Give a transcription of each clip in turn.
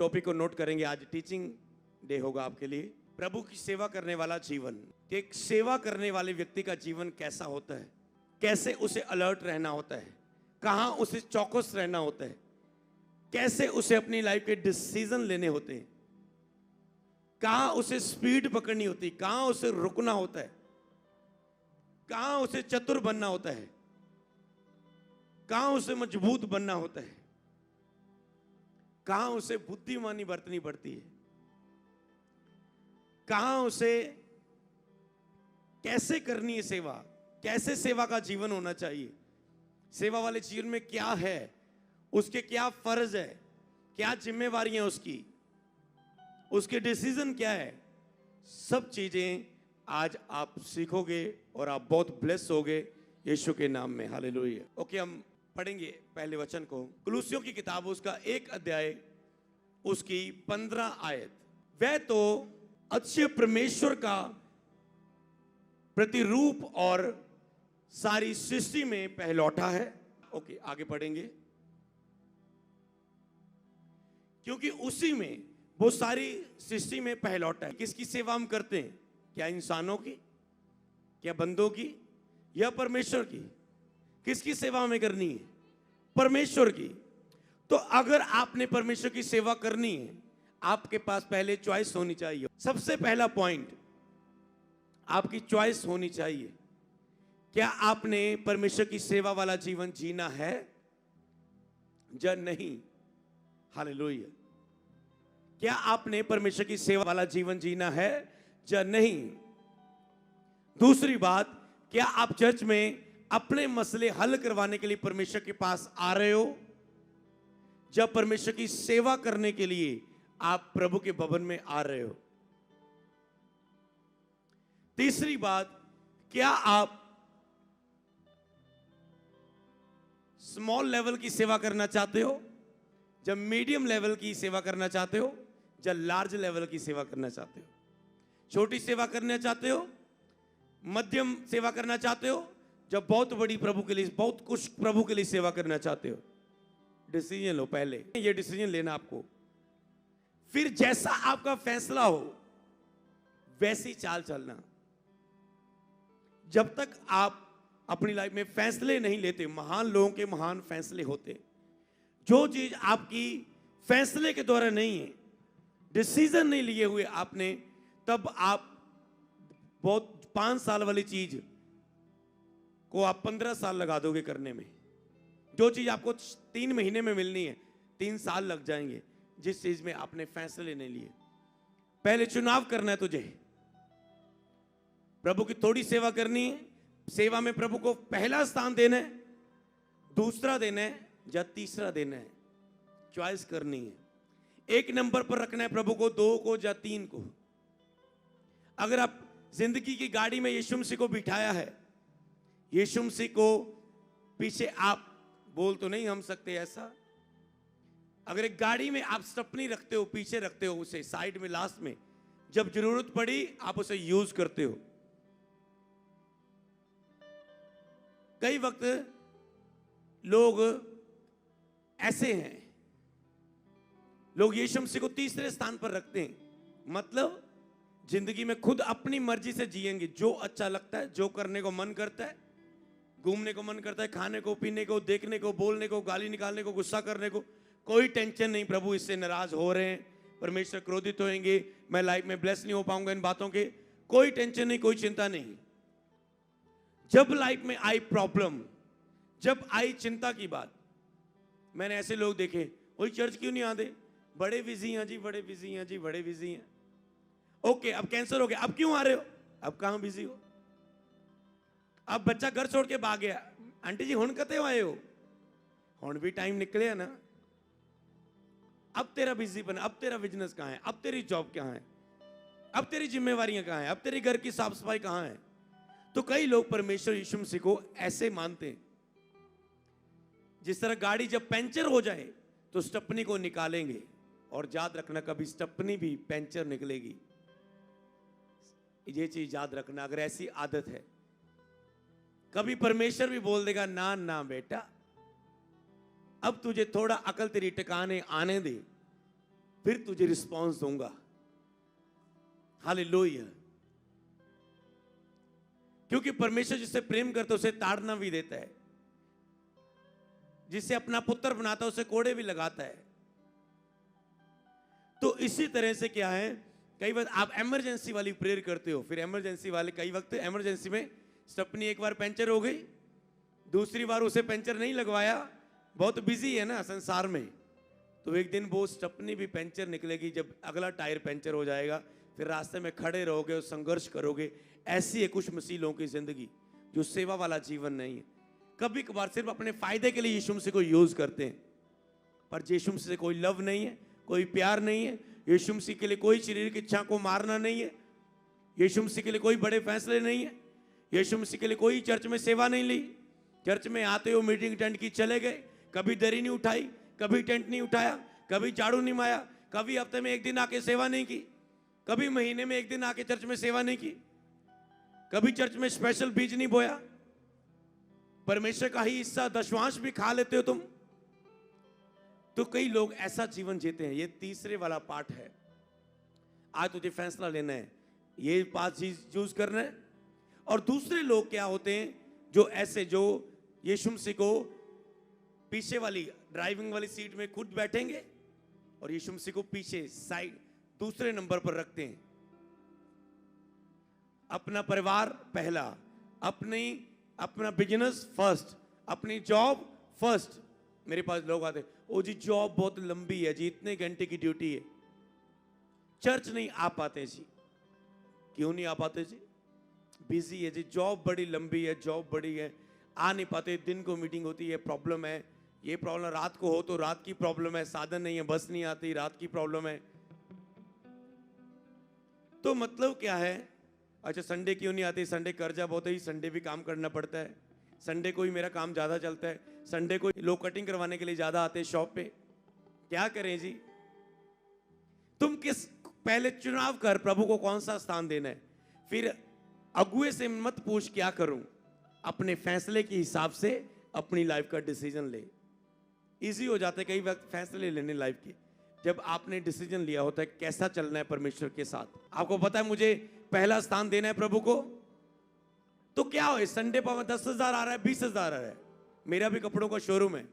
Topic को note करेंगे। आज टीचिंग डे होगा आपके लिए। प्रभु की सेवा करने वाला जीवन। कि एक सेवा करने वाले व्यक्ति का जीवन कैसा होता है, कैसे उसे अलर्ट रहना होता है, कहाँ उसे चौकस रहना होता है, कैसे उसे अपनी लाइफ के डिसीजन लेने होते हैं, कहाँ उसे स्पीड पकड़नी होती है, कहाँ उसे रुकना होता है, कहाँ उसे चतुर बनना होता है, कहाँ उसे मजबूत बनना होता है, कहाँ उसे बुद्धिमानी बरतनी पड़ती है, कहाँ उसे कैसे करनी है सेवा, कैसे सेवा का जीवन होना चाहिए, सेवा वाले जीवन में क्या है, उसके क्या फर्ज है, क्या जिम्मेवारियां उसकी, उसके डिसीजन क्या है, सब चीजें आज आप सीखोगे और आप बहुत ब्लेस होगे यीशु के नाम में। हालेलुया। ओके, हम पढ़ेंगे पहले वचन को। कुलुस्सियों की किताब उसका 1 अध्याय उसकी 15 आयत। वह तो अच्छे परमेश्वर का प्रतिरूप और सारी सृष्टि में पहलौठा है। ओके, आगे पढ़ेंगे। क्योंकि उसी में वो सारी सृष्टि में पहलौठा है। किसकी सेवा हम करते हैं? क्या इंसानों की, क्या बंदों की, या परमेश्वर की? किसकी सेवा हमें करनी है? परमेश्वर की। तो अगर आपने परमेश्वर की सेवा करनी है, आपके पास पहले चॉइस होनी चाहिए। सबसे पहला पॉइंट, आपकी चॉइस होनी चाहिए। क्या आपने परमेश्वर की सेवा वाला जीवन जीना है या नहीं? हालेलुया। क्या आपने परमेश्वर की सेवा वाला जीवन जीना है या नहीं? दूसरी बात, क्या आप चर्च में अपने मसले हल करवाने के लिए परमेश्वर के पास आ रहे हो, जब परमेश्वर की सेवा करने के लिए आप प्रभु के भवन में आ रहे हो? तीसरी बात, क्या आप स्मॉल लेवल की सेवा करना चाहते हो, जब मीडियम लेवल की सेवा करना चाहते हो, या लार्ज लेवल की सेवा करना चाहते हो? छोटी सेवा करना चाहते हो, मध्यम सेवा करना चाहते हो, जब बहुत बड़ी प्रभु के लिए, बहुत कुछ प्रभु के लिए सेवा करना चाहते हो? डिसीजन लो। पहले ये डिसीजन लेना आपको, फिर जैसा आपका फैसला हो वैसी चाल चलना। जब तक आप अपनी लाइफ में फैसले नहीं लेते, महान लोगों के महान फैसले होते, जो चीज आपकी फैसले के द्वारा नहीं है, डिसीजन नहीं लिए हुए आपने, तब आप बहुत 5 साल वाली चीज को आप 15 साल लगा दोगे करने में। जो चीज आपको 3 महीने में मिलनी है, 3 साल लग जाएंगे, जिस चीज में आपने फैसले नहीं लिए। पहले चुनाव करना है तुझे। प्रभु की थोड़ी सेवा करनी है, सेवा में प्रभु को पहला स्थान देना है, दूसरा देना है, या तीसरा देना है। चॉइस करनी है। 1 नंबर पर रखना है प्रभु को, 2 को, या 3 को। अगर आप जिंदगी की गाड़ी में यीशु मसीह को बिठाया है, यीशु मसीह को पीछे आप बोल तो नहीं हम सकते ऐसा। अगर एक गाड़ी में आप स्टेपनी रखते हो, पीछे रखते हो उसे साइड में, लास्ट में, जब जरूरत पड़ी आप उसे यूज करते हो। कई वक्त लोग ऐसे हैं, लोग यीशु मसीह को तीसरे स्थान पर रखते हैं। मतलब जिंदगी में खुद अपनी मर्जी से जिएंगे, जो अच्छा लगता है, जो करने को मन करता है, घूमने को मन करता है, खाने को, पीने को, देखने को, बोलने को, गाली निकालने को, गुस्सा करने को, कोई टेंशन नहीं। प्रभु इससे नाराज हो रहे हैं, परमेश्वर क्रोधित होंगे, मैं लाइफ में ब्लेस नहीं हो पाऊंगा इन बातों के, कोई टेंशन नहीं, कोई चिंता नहीं। जब लाइफ में आई प्रॉब्लम, जब आई चिंता की बात, मैंने ऐसे लोग देखे, वही चर्च क्यों नहीं आते? बड़े बिजी हैं जी, बड़े बिजी हैं जी, बड़े बिजी हैं। ओके, अब कैंसर हो गया, अब क्यों आ रहे हो? अब कहां बिजी हो? अब बच्चा घर छोड़ के भाग गया, आंटी जी हुण कते आए हो? हुण भी टाइम निकले ना। अब तेरा बिजी बना, अब तेरा बिजनेस कहां है, अब तेरी जॉब कहां है, अब तेरी जिम्मेवारियां कहां है, अब तेरी घर की साफ सफाई कहां है? तो कई लोग परमेश्वर यीशु मसीह को ऐसे मानते हैं, जिस तरह गाड़ी जब पंचर हो जाए तो स्टेपनी को निकालेंगे, और याद रखना कभी स्टेपनी भी पंचर निकलेगी। ये चीज याद रखना, अगर ऐसी आदत है, कभी परमेश्वर भी बोल देगा ना ना बेटा, अब तुझे थोड़ा अकल तेरी टिकाने आने दे, फिर तुझे रिस्पॉन्स दूंगा। हालेलुया। क्योंकि परमेश्वर जिससे प्रेम करता है उसे ताड़ना भी देता है, जिसे अपना पुत्र बनाता है उसे कोड़े भी लगाता है। तो इसी तरह से क्या है, कई बार आप इमरजेंसी वाली प्रेयर करते हो, फिर इमरजेंसी वाले कई वक्त इमरजेंसी में स्टेपनी एक बार पंचर हो गई, दूसरी बार उसे पंचर नहीं लगवाया, बहुत बिजी है ना संसार में, तो एक दिन वो स्टेपनी भी पंचर निकलेगी, जब अगला टायर पंचर हो जाएगा, फिर रास्ते में खड़े रहोगे और संघर्ष करोगे। ऐसी है कुछ मसीहों की जिंदगी, जो सेवा वाला जीवन नहीं है। कभी कभार सिर्फ अपने फायदे के लिए यीशु मसीह को यूज करते हैं, पर यीशु मसीह से कोई लव नहीं है, कोई प्यार नहीं है। यीशु मसीह के लिए कोई शरीर की इच्छा को मारना नहीं है। यीशु मसीह के लिए कोई बड़े फैसले नहीं है। यीशु मसीह के लिए कोई चर्च में सेवा नहीं ली। चर्च में आते हो, मीटिंग टेंट की चले गए, कभी दरी नहीं उठाई, कभी टेंट नहीं उठाया, कभी झाड़ू नहीं माया, कभी हफ्ते में एक दिन आके सेवा नहीं की, कभी महीने में एक दिन आके चर्च में सेवा नहीं की, कभी चर्च में स्पेशल बीज नहीं बोया, परमेश्वर का ही हिस्सा दशवांश भी खा लेते हो तुम। तो कई लोग ऐसा जीवन जीते हैं। ये तीसरे वाला पार्ट है। आज तुझे फैसला लेना है, ये 5 चीज चूज करना है। और दूसरे लोग क्या होते हैं, जो ऐसे जो यीशु मसीह को पीछे वाली ड्राइविंग वाली सीट में खुद बैठेंगे और यीशु मसीह को पीछे साइड दूसरे नंबर पर रखते हैं। अपना परिवार पहला, अपना बिजनेस फर्स्ट, अपनी जॉब फर्स्ट। मेरे पास लोग आते, ओ जी जॉब बहुत लंबी है जी, इतने घंटे की ड्यूटी है, चर्च नहीं आ पाते जी। क्यों नहीं आ पाते जी? बिजी है जी, जॉब बड़ी लंबी है, जॉब बड़ी है, आ नहीं पाते, दिन को मीटिंग होती है, प्रॉब्लम है, ये प्रॉब्लम, रात को हो तो रात की प्रॉब्लम है, साधन नहीं है, बस नहीं आती, रात की प्रॉब्लम है। तो मतलब क्या है? अच्छा संडे क्यों नहीं आती? संडे कर्जा बहुत है, संडे भी काम करना पड़ता है, संडे को ही मेरा काम ज्यादा चलता है, संडे को लोग कटिंग करवाने के लिए ज्यादा आते हैं शॉप पे। क्या करें जी? तुम पहले चुनाव कर प्रभु को कौन सा स्थान देना है, फिर अगुए से मत पूछ क्या करूं, अपने फैसले के हिसाब से अपनी लाइफ का डिसीजन ले। इजी हो जाता है कई वक्त फैसले लेने लाइफ के, जब आपने डिसीजन लिया होता है कैसा चलना है परमेश्वर के साथ। आपको पता है मुझे पहला स्थान देना है प्रभु को, तो क्या हो, संडे पर 10,000 आ रहा है, 20,000 आ रहा है। मेरा भी कपड़ों का शोरूम है,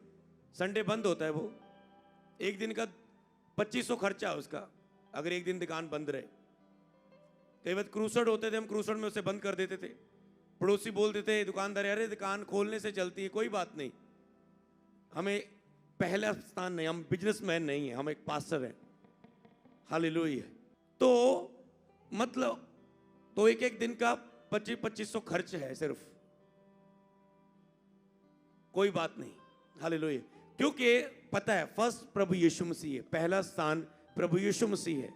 संडे बंद होता है, वो एक दिन का 2500 खर्चा है उसका, अगर एक दिन दुकान बंद रहे। कई बार क्रूसड होते थे, हम क्रूसड में उसे बंद कर देते थे, पड़ोसी बोल देते दुकानदार, अरे दुकान खोलने से चलती है, कोई बात नहीं, हमें पहला स्थान नहीं, हम बिजनेसमैन नहीं है, हम एक पास्टर हैं। हालेलुया। तो मतलब तो एक दिन का 2500 खर्च है सिर्फ, कोई बात नहीं। हालेलुया। क्योंकि पता है फर्स्ट प्रभु यीशु मसीह है, पहला स्थान प्रभु यीशु मसीह है।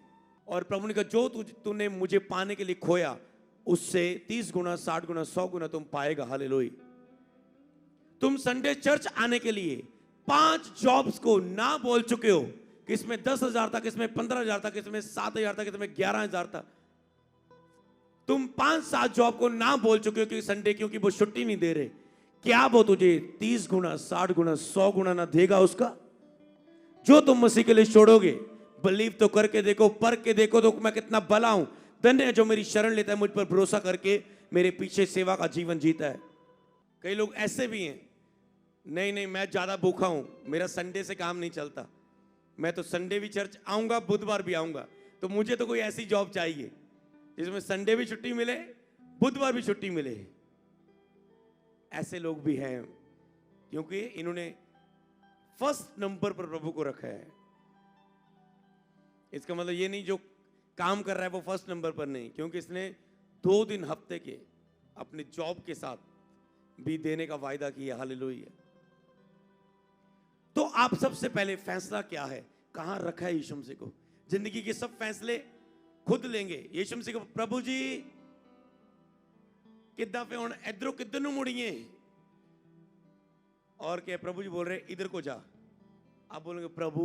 और प्रभु ने कहा जो तूने मुझे पाने के लिए खोया, उससे 30 गुना, 60 गुना, 100 गुना तुम पाएगा। हालेलुया। तुम संडे चर्च आने के लिए 5 जॉब्स को ना बोल चुके हो, कि इसमें 10,000 था, किसमें 15,000 था, किसमें 7,000 था, किसमें 11,000 था। तुम 5-7 जॉब को ना बोल चुके हो कि संडे, क्योंकि वो छुट्टी नहीं दे रहे। क्या वो तुझे 30 गुना, 60 गुना, 100 गुना ना देगा उसका? जो तुम मसीह के लिए छोड़ोगे, बिलीव तो करके देखो, परख के देखो तो मैं कितना भला हूं। धन्य है जो मेरी शरण लेता है, मुझ पर भरोसा करके मेरे पीछे सेवा का जीवन जीता है। कई लोग ऐसे भी हैं, नहीं नहीं मैं ज्यादा भूखा हूं, मेरा संडे से काम नहीं चलता, मैं तो संडे भी चर्च आऊंगा, बुधवार भी आऊंगा, तो मुझे तो कोई ऐसी जॉब चाहिए जिसमें संडे भी छुट्टी मिले, बुधवार भी छुट्टी मिले। ऐसे लोग भी हैं, क्योंकि इन्होंने फर्स्ट नंबर पर प्रभु को रखा है। इसका मतलब ये नहीं जो काम कर रहा है वो फर्स्ट नंबर पर नहीं, क्योंकि इसने 2 दिन हफ्ते के अपने जॉब के साथ भी देने का वायदा किया। हालेलुया। तो आप सबसे पहले फैसला क्या है, कहां रखा है यीशु मसीह को? जिंदगी के सब फैसले खुद लेंगे। यीशु मसीह को, प्रभु जी किद्दां पे हुण इधरों किधर नूं मुड़िए, और क्या प्रभु जी बोल रहे इधर को जा। आप बोलेंगे प्रभु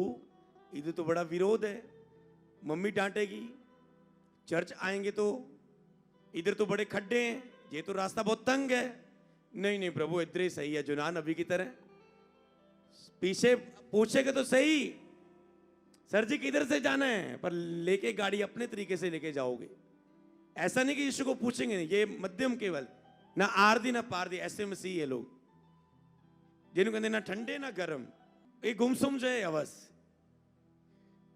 इधर तो बड़ा विरोध है, मम्मी डांटेगी, चर्च आएंगे तो इधर तो बड़े खड्डे हैं, ये तो रास्ता बहुत तंग है। नहीं नहीं प्रभु इधर ही सही है, जुनान नबी की तरह। पीछे पूछेगा तो सही, सर जी किधर से जाना है, पर लेके गाड़ी अपने तरीके से लेके जाओगे। ऐसा नहीं कि यीशु को पूछेंगे नहीं, ये मध्यम केवल, ना आर दी ना पार दी, ऐसे मसीह है लोग जिन्होंने कहते ना ठंडे ना गर्म, ये गुमसुम जो है बस।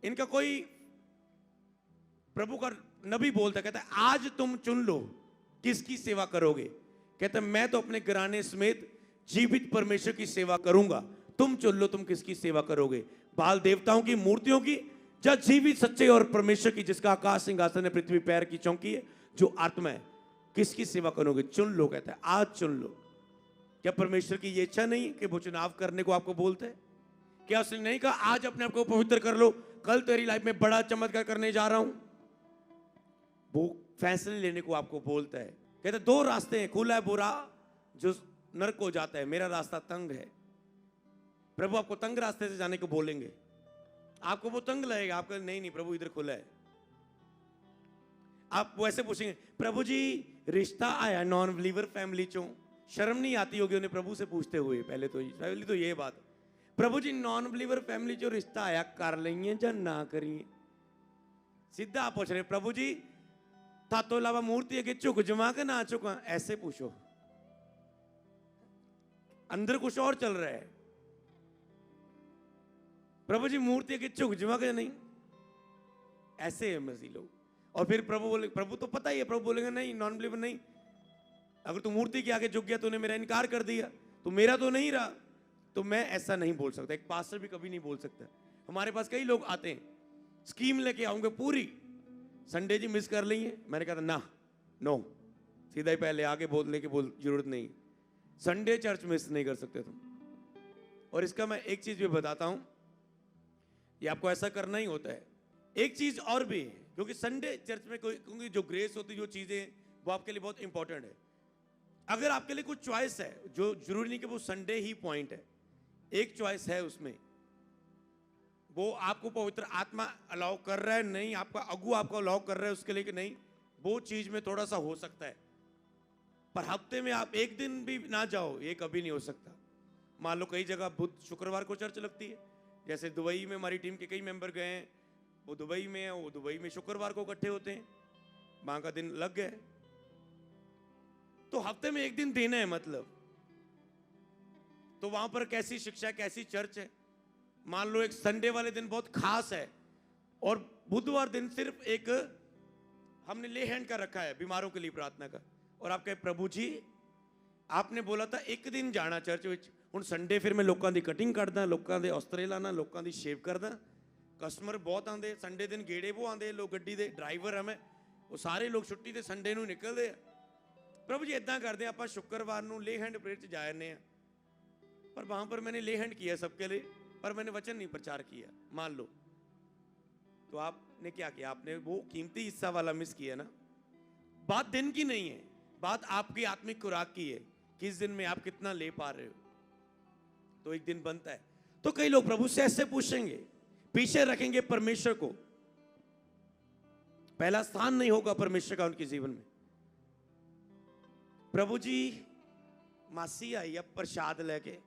इनका कोई प्रभु का नबी बोलता, कहता है आज तुम चुन लो किसकी सेवा करोगे। कहता है मैं तो अपने घराने समेत जीवित परमेश्वर की सेवा करूंगा, तुम चुन लो तुम किसकी सेवा करोगे। बाल देवताओं की, मूर्तियों की, या जीवित सच्चे और परमेश्वर की जिसका आकाश सिंहासन है पृथ्वी पैर की चौकी है, जो आत्मा है, किसकी सेवा करोगे, चुन लो। कहता है आज चुन लो। क्या परमेश्वर की ये इच्छा नहीं कि वो चुनाव करने को आपको बोलते हैं? क्या उसने नहीं कहा आज अपने आप को पवित्र कर लो, कल तेरी लाइफ में बड़ा चमत्कार करने जा रहा हूं? वो फैसले लेने को आपको बोलता है। कहते दो रास्ते हैं, खुला है बुरा जो नरक को जाता है, मेरा रास्ता तंग है। प्रभु आपको तंग रास्ते से जाने को बोलेंगे, आपको वो तंग लगेगा, आपका नहीं नहीं प्रभु इधर खुला है। आप वैसे पूछेंगे प्रभु जी रिश्ता आया नॉन बिलीवर फैमिली चो, शर्म नहीं आती होगी उन्हें प्रभु से पूछते हुए? पहले तो ये बात, प्रभु जी नॉन बिलीवर फैमिली चो रिश्ता आया, कर लेंगे या ना करिए? सीधा आप पूछ रहे प्रभु जी था तो अलावा मूर्ति है कि झुक जमा के ना चुका, ऐसे पूछो। अंदर कुछ और चल रहा है। प्रभु जी मूर्ति के झुक जमा के नहीं, ऐसे है मसीह लोग। और फिर प्रभु बोले, प्रभु तो पता ही है, प्रभु बोलेंगे नहीं नॉन बिलीवर नहीं, अगर तू मूर्ति के आगे झुक गया तूने मेरा इनकार कर दिया, तो मेरा तो नहीं रहा, तो मैं ऐसा नहीं बोल सकता। एक पास्टर भी कभी नहीं बोल सकता। हमारे पास कई लोग आते हैं, स्कीम लेके आऊंगे पूरी, संडे जी मिस कर लेंगे। मैंने कहा था ना, नो, सीधा ही पहले आगे बोलने की जरूरत नहीं, संडे चर्च मिस नहीं कर सकते तुम। और इसका मैं एक चीज भी बताता हूं, ये आपको ऐसा करना ही होता है। एक चीज और भी है, क्योंकि संडे चर्च में क्योंकि जो ग्रेस होती है, जो चीजें वो आपके लिए बहुत इंपॉर्टेंट है। अगर आपके लिए कुछ चॉइस है, जो जरूरी नहीं कि वो संडे ही पॉइंट है, एक चॉइस है उसमें, वो आपको पवित्र आत्मा अलाउ कर रहा है नहीं, आपका अगुआ आपको अलाउ कर रहा है उसके लिए कि नहीं, वो चीज में थोड़ा सा हो सकता है। पर हफ्ते में आप एक दिन भी ना जाओ, ये कभी नहीं हो सकता। मान लो कई जगह बुध शुक्रवार को चर्च लगती है, जैसे दुबई में हमारी टीम के कई मेंबर गए हैं, वो दुबई में है, वो दुबई में शुक्रवार को इकट्ठे होते हैं, वहां का दिन लग गए। तो हफ्ते में एक दिन देना है मतलब, तो वहां पर कैसी शिक्षा, कैसी चर्च है। मान लो एक संडे वाले दिन बहुत खास है, और बुधवार दिन सिर्फ एक हमने ले हैंड का रखा है बीमारों के लिए प्रार्थना का, और आप कहे प्रभु जी आपने बोला था एक दिन जाना चर्च विच, हुण संडे फिर मैं लोगों की कटिंग करदा, लोगों के अस्त्रे लाना, लोगों की शेव करदा, कस्टमर बहुत आते संडे दिन, गेड़े वो आते लोग, गड्डी दे ड्राइवर है मैं, वो सारे लोग छुट्टी दे संडे नूं निकलते हैं। प्रभु जी इदा करते आप शुक्रवार नूं ले हैंड प्रेयर च जा आने, पर वहां पर मैंने ले हैंड किया सबके लिए, पर मैंने वचन नहीं प्रचार किया, मान लो, तो आपने क्या किया? आपने वो कीमती हिस्सा वाला मिस किया ना। बात दिन की नहीं है, बात आपकी आत्मिक खुराक की है, किस दिन में आप कितना ले पा रहे हो। तो एक दिन बनता है, तो कई लोग प्रभु से ऐसे पूछेंगे, पीछे रखेंगे परमेश्वर को, पहला स्थान नहीं होगा परमेश्वर का उनके जीवन में। प्रभु जी मासी आई अब प्रसाद लेके,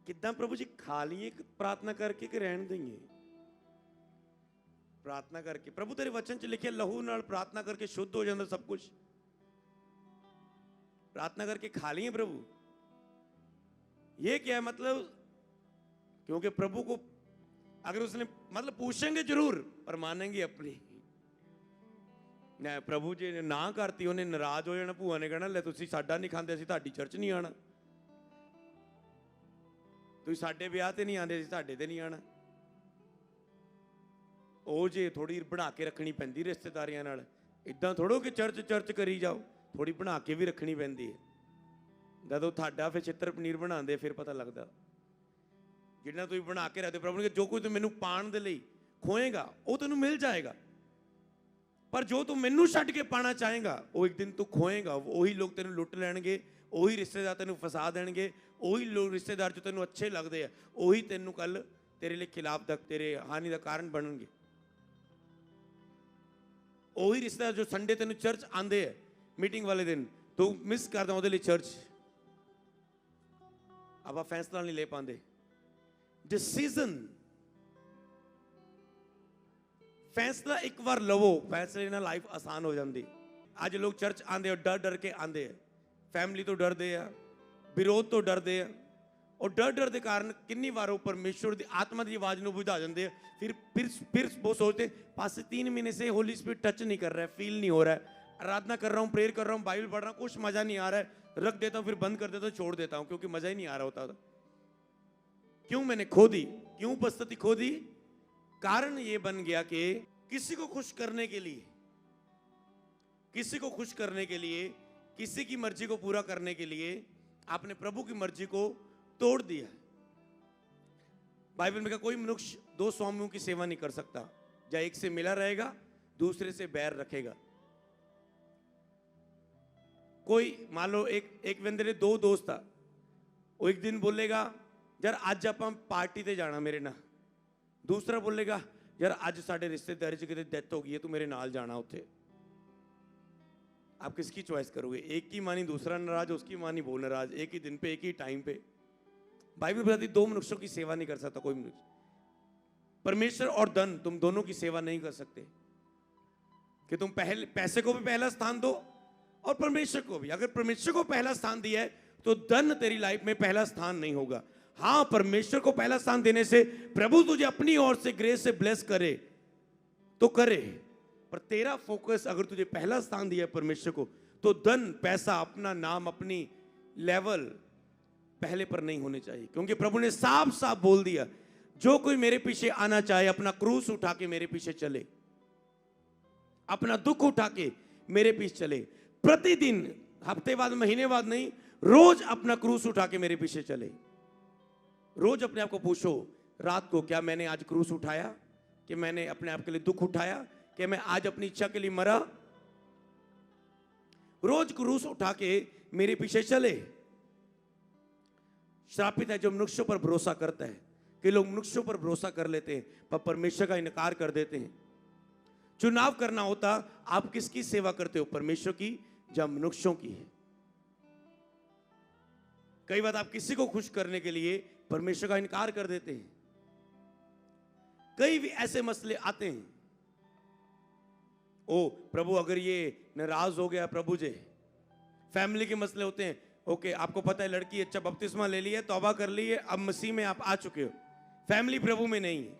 कितना प्रभु जी खा लिए प्रार्थना करके कि रहन देंगे? प्रार्थना करके, प्रभु तेरे वचन च लिखे लहू नाल प्रार्थना करके शुद्ध हो जाता सब कुछ, प्रार्थना करके खा लिए प्रभु? ये क्या है मतलब? क्योंकि प्रभु को अगर उसने मतलब पूछेंगे जरूर, पर मानेंगे अपनी। प्रभु जी ने ना करती, उन्हें नाराज हो जाना, भूआ ने कहना ले तुसी साडा नहीं खांदे, असीं तुहाडी चर्च नहीं आना, तुसीं साडे विआह ते नहीं आंदे, असीं तुहाडे ते नहीं आना। ਉਹ ਜੇ ਥੋੜੀ ਬਣਾ ਕੇ ਰੱਖਣੀ ਪੈਂਦੀ ਰਿਸ਼ਤੇਦਾਰੀਆਂ ਨਾਲ, ਇਦਾਂ ਥੋੜੋ ਕਿ ਚਰਚ ਚਰਚ ਕਰੀ ਜਾਓ, ਥੋੜੀ ਬਣਾ ਕੇ ਵੀ ਰੱਖਣੀ ਪੈਂਦੀ ਹੈ। ਜਦੋਂ ਤੁਹਾਡਾ ਫਿਰ ਚਿੱਤਰ ਪਨੀਰ ਬਣਾਉਂਦੇ ਫਿਰ ਪਤਾ ਲੱਗਦਾ, ਜਿੰਨਾ ਤੁਸੀਂ ਬਣਾ ਕੇ ਰੱਖਦੇ ਪ੍ਰਭੂ ਨੇ ਜੋ ਕੁਝ ਤੂੰ ਮੈਨੂੰ ਪਾਣ ਦੇ ਲਈ ਖੋਏਗਾ ਉਹ ਤੈਨੂੰ ਮਿਲ ਜਾਏਗਾ, ਪਰ ਜੋ ਤੂੰ ਮੈਨੂੰ ਛੱਡ ਕੇ ਪਾਣਾ ਚਾਹੇਗਾ ਉਹ ਇੱਕ ਦਿਨ ਤੂੰ ਖੋਏਗਾ। ਉਹੀ ਲੋਕ ਤੈਨੂੰ ਲੁੱਟ ਲੈਣਗੇ, ਉਹੀ ਰਿਸ਼ਤੇਦਾਰ ਤੈਨੂੰ ਫਸਾ ਦੇਣਗੇ, ਉਹੀ ਲੋਕ ਰਿਸ਼ਤੇਦਾਰ ਜੋ ਤੈਨੂੰ ਅੱਛੇ ਲੱਗਦੇ ਆ ਉਹੀ ਤੈਨੂੰ ਕੱਲ ਤੇਰੇ ਲਈ ਖਿਲਾਫ ਦਾ, ਤੇਰੇ ਹਾਨੀ ਦਾ ਕਾਰਨ ਬਣਨਗੇ। ਉਹੀ ਰਿਸ਼ਤੇਦਾਰ ਜੋ ਸੰਡੇ ਤੈਨੂੰ ਚਰਚ ਆਂਦੇ ਆ ਮੀਟਿੰਗ ਵਾਲੇ ਦਿਨ, ਤੂੰ ਮਿਸ ਕਰਦਾ ਉਹਦੇ ਲਈ ਚਰਚ, ਆਪਾਂ ਫੈਸਲਾ ਨਹੀਂ ਲੈ ਪਾਉਂਦੇ। डिसीजन फैसला एक बार लवो, फैसले ਨਾਲ ਲਾਈਫ ਆਸਾਨ ਹੋ ਜਾਂਦੀ। ਅੱਜ ਲੋਕ ਚਰਚ ਆਂਦੇ ਹੋ ਡਰ ਡਰ ਕੇ ਆਂਦੇ ਆ, ਫੈਮਿਲੀ ਤੋਂ ਡਰਦੇ ਆ, ਵਿਰੋਧ ਤੋਂ ਡਰਦੇ ਆ, और डर डर के कारण कितनी बार वो परमेश्वर की आत्मा की आवाज को बुझा जाते हैं। फिर वो सोचते पास 3 महीने से होली स्पिरिट टच नहीं कर रहा है, फील नहीं हो रहा है, आराधना कर रहा हूँ, प्रेयर कर रहा हूँ, बाइबल पढ़ रहा हूँ, कुछ मजा नहीं आ रहा है, रख देता हूँ, फिर बंद कर देता हूँ, छोड़ देता हूँ, क्योंकि मजा ही नहीं आ रहा होता था। क्यों मैंने खो दी, क्यों उपस्थिति खो दी? कारण ये बन गया कि किसी को खुश करने के लिए, किसी को खुश करने के लिए, किसी की मर्जी को पूरा करने के लिए आपने प्रभु की मर्जी को तोड़ दिया। बाइबल में कहा कोई मनुष्य 2 स्वामियों की सेवा नहीं कर सकता, या एक से मिला रहेगा दूसरे से बैर रखेगा। कोई मान लो एक बंदे ने 2 दोस्त था, वो एक दिन बोलेगा यार आज आप पार्टी ते जाना मेरे ना, दूसरा बोलेगा यार आज साडे रिश्तेदारी च किते डेथ हो गई है, तू मेरे नाल जाना उत्थे। आप किसकी चॉइस करोगे? एक की मानी दूसरा नाराज, उसकी मानी वो नाराज, एक ही दिन पे एक ही टाइम पे। बाइबल बताती 2 मनुष्यों की सेवा नहीं कर सकता कोई मनुष्य। परमेश्वर और धन तुम दोनों की सेवा नहीं कर सकते, कि तुम पहले पैसे को भी पहला स्थान दो और परमेश्वर को भी। अगर परमेश्वर को पहला स्थान दिया है तो धन तेरी लाइफ में पहला स्थान नहीं होगा। हाँ, परमेश्वर को पहला स्थान देने से प्रभु तुझे अपनी ओर से ग्रेस से ब्लेस करे तो करे, पर तेरा फोकस अगर तुझे पहला स्थान दिया है परमेश्वर को, तो धन, पैसा, अपना नाम, अपनी लेवल पहले पर नहीं होने चाहिए। क्योंकि प्रभु ने साफ साफ बोल दिया जो कोई मेरे पीछे आना चाहे अपना क्रूस उठा के मेरे पीछे चले, अपना दुख उठा के मेरे पीछे चले। प्रतिदिन, हफ्ते बाद, महीने बाद नहीं, रोज अपना क्रूस उठा के मेरे पीछे चले। रोज अपने आप को पूछो रात को, क्या मैंने आज क्रूस उठाया? कि मैंने अपने आप के लिए दुख उठाया? कि मैं आज अपनी इच्छा के लिए मरा? रोज क्रूस उठा के मेरे पीछे चले। श्रापित है जो मनुष्यों पर भरोसा करता है, कि लोग मनुष्यों पर भरोसा कर लेते हैं पर परमेश्वर का इनकार कर देते हैं। चुनाव करना होता, आप किसकी सेवा करते हो, परमेश्वर की या मनुष्यों की? कई बार आप किसी को खुश करने के लिए परमेश्वर का इनकार कर देते हैं। कई भी ऐसे मसले आते हैं, ओ प्रभु अगर ये नाराज हो गया प्रभु जी, फैमिली के मसले होते हैं। ओके, आपको पता है लड़की अच्छा बपतिस्मा ले ली है, तौबा कर ली है, अब मसीह में आप आ चुके हो, फैमिली प्रभु में नहीं है,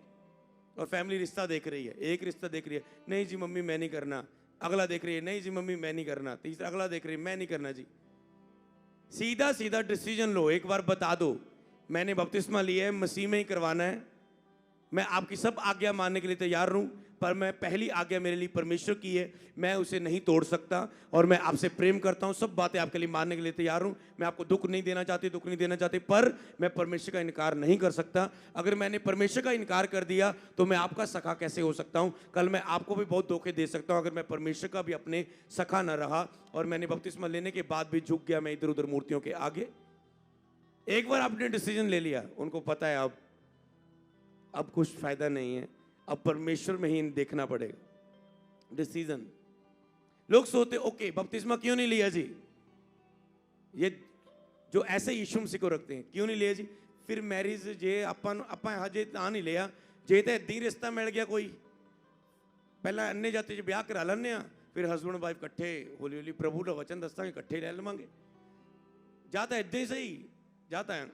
और फैमिली रिश्ता देख रही है, एक रिश्ता देख रही है, नहीं जी मम्मी मैं नहीं करना, अगला देख रही है, नहीं जी मम्मी मैं नहीं करना, तीसरा अगला देख रही है, मैं नहीं करना जी। सीधा सीधा डिसीजन लो, एक बार बता दो मैंने बपतिस्मा लिया है, मसीह में ही करवाना है, मैं आपकी सब आज्ञा मानने के लिए तैयार हूं, पर मैं पहली आज्ञा मेरे लिए परमेश्वर की है, मैं उसे नहीं तोड़ सकता, और मैं आपसे प्रेम करता हूं, सब बातें आपके लिए मानने के लिए तैयार हूं, मैं आपको दुख नहीं देना चाहती, पर मैं परमेश्वर का इनकार नहीं कर सकता। अगर मैंने परमेश्वर का इनकार कर दिया तो मैं आपका सखा कैसे हो सकता हूं? कल मैं आपको भी बहुत धोखे दे सकता हूं अगर मैं परमेश्वर का भी अपने सखा न रहा, और मैंने बपतिस्मा लेने के बाद भी झुक गया मैं इधर उधर मूर्तियों के आगे। एक बार आपने डिसीजन ले लिया, उनको पता है अब कुछ फायदा नहीं है, अब परमेश्वर में ही देखना पड़ेगा। डिसीजन। लोग सोचते ओके बपतिस्मा क्यों नहीं लिया जी, ये जो ऐसे यीशु मसीह को रखते हैं, क्यों नहीं लिया जी? फिर मैरिज जे अपन हजे ना नहीं लिया, जे तो इदा ही रिश्ता मिल गया कोई, पहला अन्य जाति ब्याह करा लें, फिर हसबैंड वाइफ कट्ठे हौली हौली प्रभु का वचन दसांगे कट्ठे रह लवांगे, जाता इदा ही सही, जाता है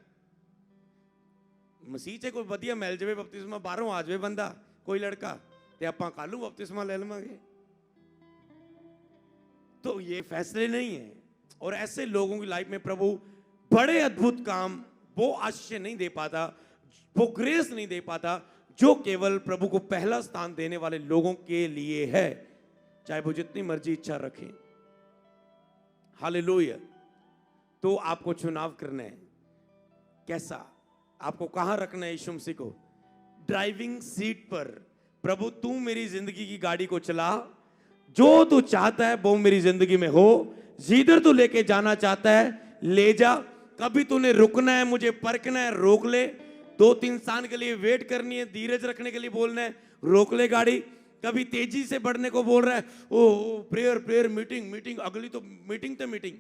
मसीह च कोई वधिया मिल जाए बपतिस्मा, बाहरों आ जाए बंदा कोई लड़का, तो आप कालू बपतिस्मा ले लवांगे। तो ये फैसले नहीं है। और ऐसे लोगों की लाइफ में प्रभु बड़े अद्भुत काम, वो आशीष नहीं दे पाता, वो ग्रेस नहीं दे पाता जो केवल प्रभु को पहला स्थान देने वाले लोगों के लिए है, चाहे वो जितनी मर्जी इच्छा रखें। हालेलुया। तो आपको चुनाव करना है, कैसा, आपको कहां रखना है यीशु मसीह को? ड्राइविंग सीट पर। प्रभु तू मेरी जिंदगी की गाड़ी को चला, जो तू चाहता है वो मेरी जिंदगी में हो, जिधर तू लेके जाना चाहता है ले जा, कभी तूने रुकना है, मुझे परखना है, रोक ले, 2-3 साल के लिए वेट करनी है, धीरज रखने के लिए बोलना है, रोक ले गाड़ी। कभी तेजी से बढ़ने को बोल रहा है, ओ प्रेयर मीटिंग, अगली तो मीटिंग,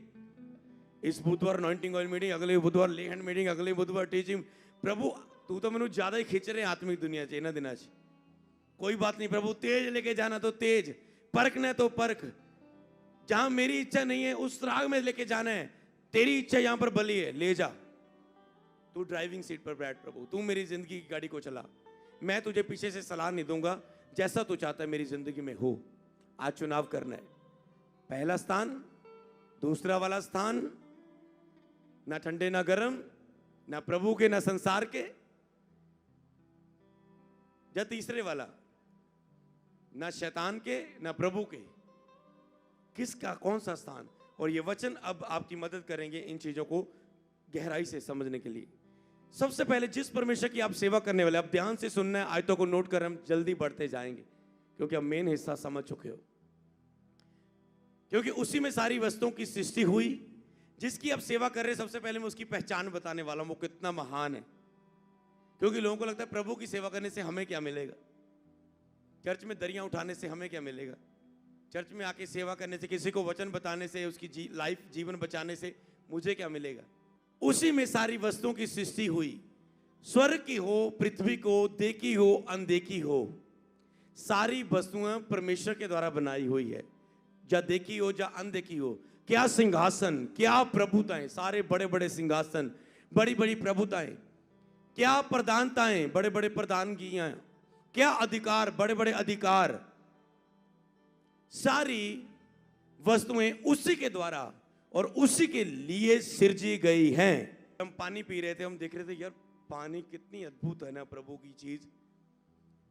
इस बुधवार अनॉइंटिंग ऑयल मीटिंग, अगले बुधवार ले हैंड मीटिंग, अगले बुधवार टीचिंग। प्रभु तू तो मैनू ज्यादा ही खिंच रहे आत्मिक दुनिया च इन्हां दिनां च। कोई बात नहीं प्रभु, तेज लेके जाना तो तेज, परखना है तो परख, जहां मेरी इच्छा नहीं है उस राग में लेके जाना है, तेरी इच्छा यहां पर बली है, ले जा, तू ड्राइविंग सीट पर बैठ प्रभु, तू मेरी जिंदगी की गाड़ी को चला, मैं तुझे पीछे से सलाह नहीं दूंगा, जैसा तू चाहता है मेरी जिंदगी में हो। आज चुनाव करना है, पहला स्थान, दूसरा वाला स्थान, ना ठंडे ना गर्म, ना प्रभु के ना संसार के, या तीसरे वाला, ना शैतान के ना प्रभु के, किसका कौन सा स्थान। और ये वचन अब आपकी मदद करेंगे इन चीजों को गहराई से समझने के लिए। सबसे पहले जिस परमेश्वर की आप सेवा करने वाले, आप ध्यान से सुनना है, आयतों को नोट कर हम जल्दी बढ़ते जाएंगे क्योंकि आप मेन हिस्सा समझ चुके हो। क्योंकि उसी में सारी वस्तुओं की सृष्टि हुई, जिसकी आप सेवा कर रहे हैं। सबसे पहले मैं उसकी पहचान बताने वाला हूं, वो कितना महान है। क्योंकि लोगों को लगता है प्रभु की सेवा करने से हमें क्या मिलेगा, चर्च में दरियां उठाने से हमें क्या मिलेगा, चर्च में आके सेवा करने से, किसी को वचन बताने से, उसकी लाइफ जीवन बचाने से मुझे क्या मिलेगा। उसी में सारी वस्तुओं की सृष्टि हुई, स्वर्ग की हो, पृथ्वी को, देखी हो, अनदेखी हो, सारी वस्तुएं परमेश्वर के द्वारा बनाई हुई है, या देखी हो या अनदेखी हो। क्या सिंहासन, क्या प्रभुताएं, सारे बड़े बड़े सिंहासन, बड़ी बड़ी प्रभुताएं, क्या प्रधानताएं, बड़े बड़े प्रधानगियां, क्या अधिकार, बड़े बड़े अधिकार, सारी वस्तुएं उसी के द्वारा और उसी के लिए सिरजी गई हैं। हम पानी पी रहे थे, हम देख रहे थे यार पानी कितनी अद्भुत है ना प्रभु की चीज।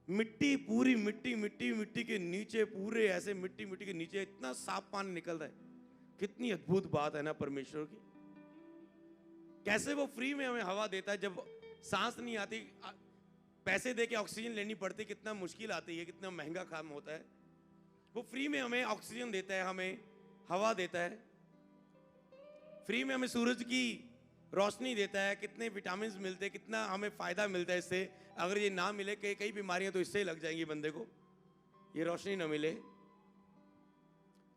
मिट्टी, पूरी मिट्टी, मिट्टी मिट्टी के नीचे, पूरे ऐसे मिट्टी मिट्टी के नीचे इतना साफ पानी निकल रहा है, कितनी अद्भुत बात है ना परमेश्वर की। कैसे वो फ्री में हमें हवा देता है, जब सांस नहीं आती, पैसे दे के ऑक्सीजन लेनी पड़ती, कितना मुश्किल आती है, कितना महंगा काम होता है। वो फ्री में हमें ऑक्सीजन देता है, हमें हवा देता है, फ्री में हमें सूरज की रोशनी देता है, कितने विटामिन मिलते हैं, कितना हमें फायदा मिलता है इससे। अगर ये ना मिले, कई बीमारियां तो इससे ही लग जाएंगी बंदे को, ये रोशनी ना मिले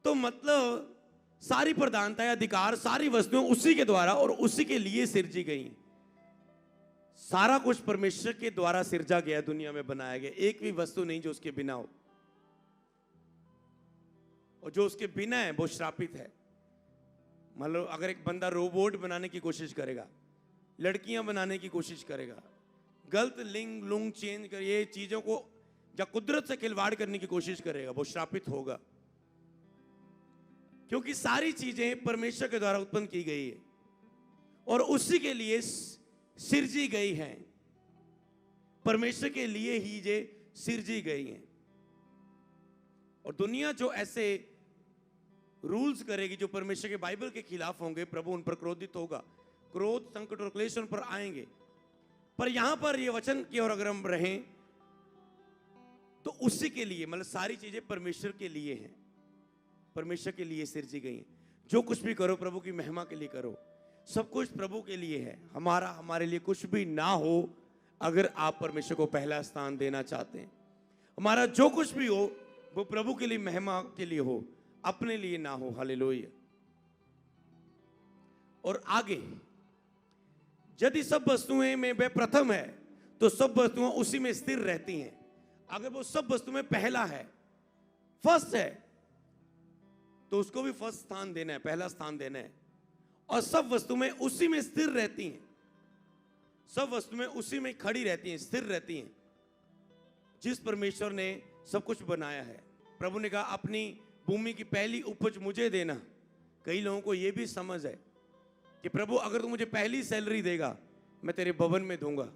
तो। मतलब सारी प्रधानताएं, अधिकार, सारी वस्तुएं उसी के द्वारा और उसी के लिए सिरजी गई। सारा कुछ परमेश्वर के द्वारा सिरजा गया, दुनिया में बनाया गया। एक भी वस्तु नहीं जो उसके बिना हो, और जो उसके बिना है वो श्रापित है। मान लो अगर एक बंदा रोबोट बनाने की कोशिश करेगा, लड़कियां बनाने की कोशिश करेगा, गलत लिंग लुंग चेंज कर ये चीजों को, या कुदरत से खिलवाड़ करने की कोशिश करेगा, वो श्रापित होगा। क्योंकि सारी चीजें परमेश्वर के द्वारा उत्पन्न की गई है और उसी के लिए सिरजी गई हैं, परमेश्वर के लिए ही ये सिरजी गई हैं। और दुनिया जो ऐसे रूल्स करेगी जो परमेश्वर के बाइबल के खिलाफ होंगे, प्रभु उन पर क्रोधित होगा, क्रोध, संकट और क्लेश उन पर आएंगे। पर यहां पर ये वचन की ओर अगर हम रहें तो उसी के लिए, मतलब सारी चीजें परमेश्वर के लिए हैं, परमेश्वर के लिए सिरजी गई हैं। जो कुछ भी करो प्रभु की महिमा के लिए करो, सब कुछ प्रभु के लिए है। हमारे लिए कुछ भी ना हो, अगर आप परमेश्वर को पहला स्थान देना चाहते हैं। हमारा जो कुछ भी हो वो प्रभु के लिए, महिमा के लिए हो, अपने लिए ना हो। हालेलुया। और आगे, यदि सब वस्तुएं में वह प्रथम है तो सब वस्तुएं उसी में स्थिर रहती हैं। अगर वो सब वस्तु में पहला है, फर्स्ट है, तो उसको भी फर्स्ट स्थान देना है, पहला स्थान देना है। और सब वस्तु में उसी में स्थिर रहती हैं, सब वस्तु में उसी में खड़ी रहती हैं, स्थिर रहती हैं, जिस परमेश्वर ने सब कुछ बनाया है। प्रभु ने कहा अपनी भूमि की पहली उपज मुझे देना। कई लोगों को यह भी समझ है कि प्रभु अगर तू मुझे पहली सैलरी देगा, मैं तेरे भवन में दूंगा,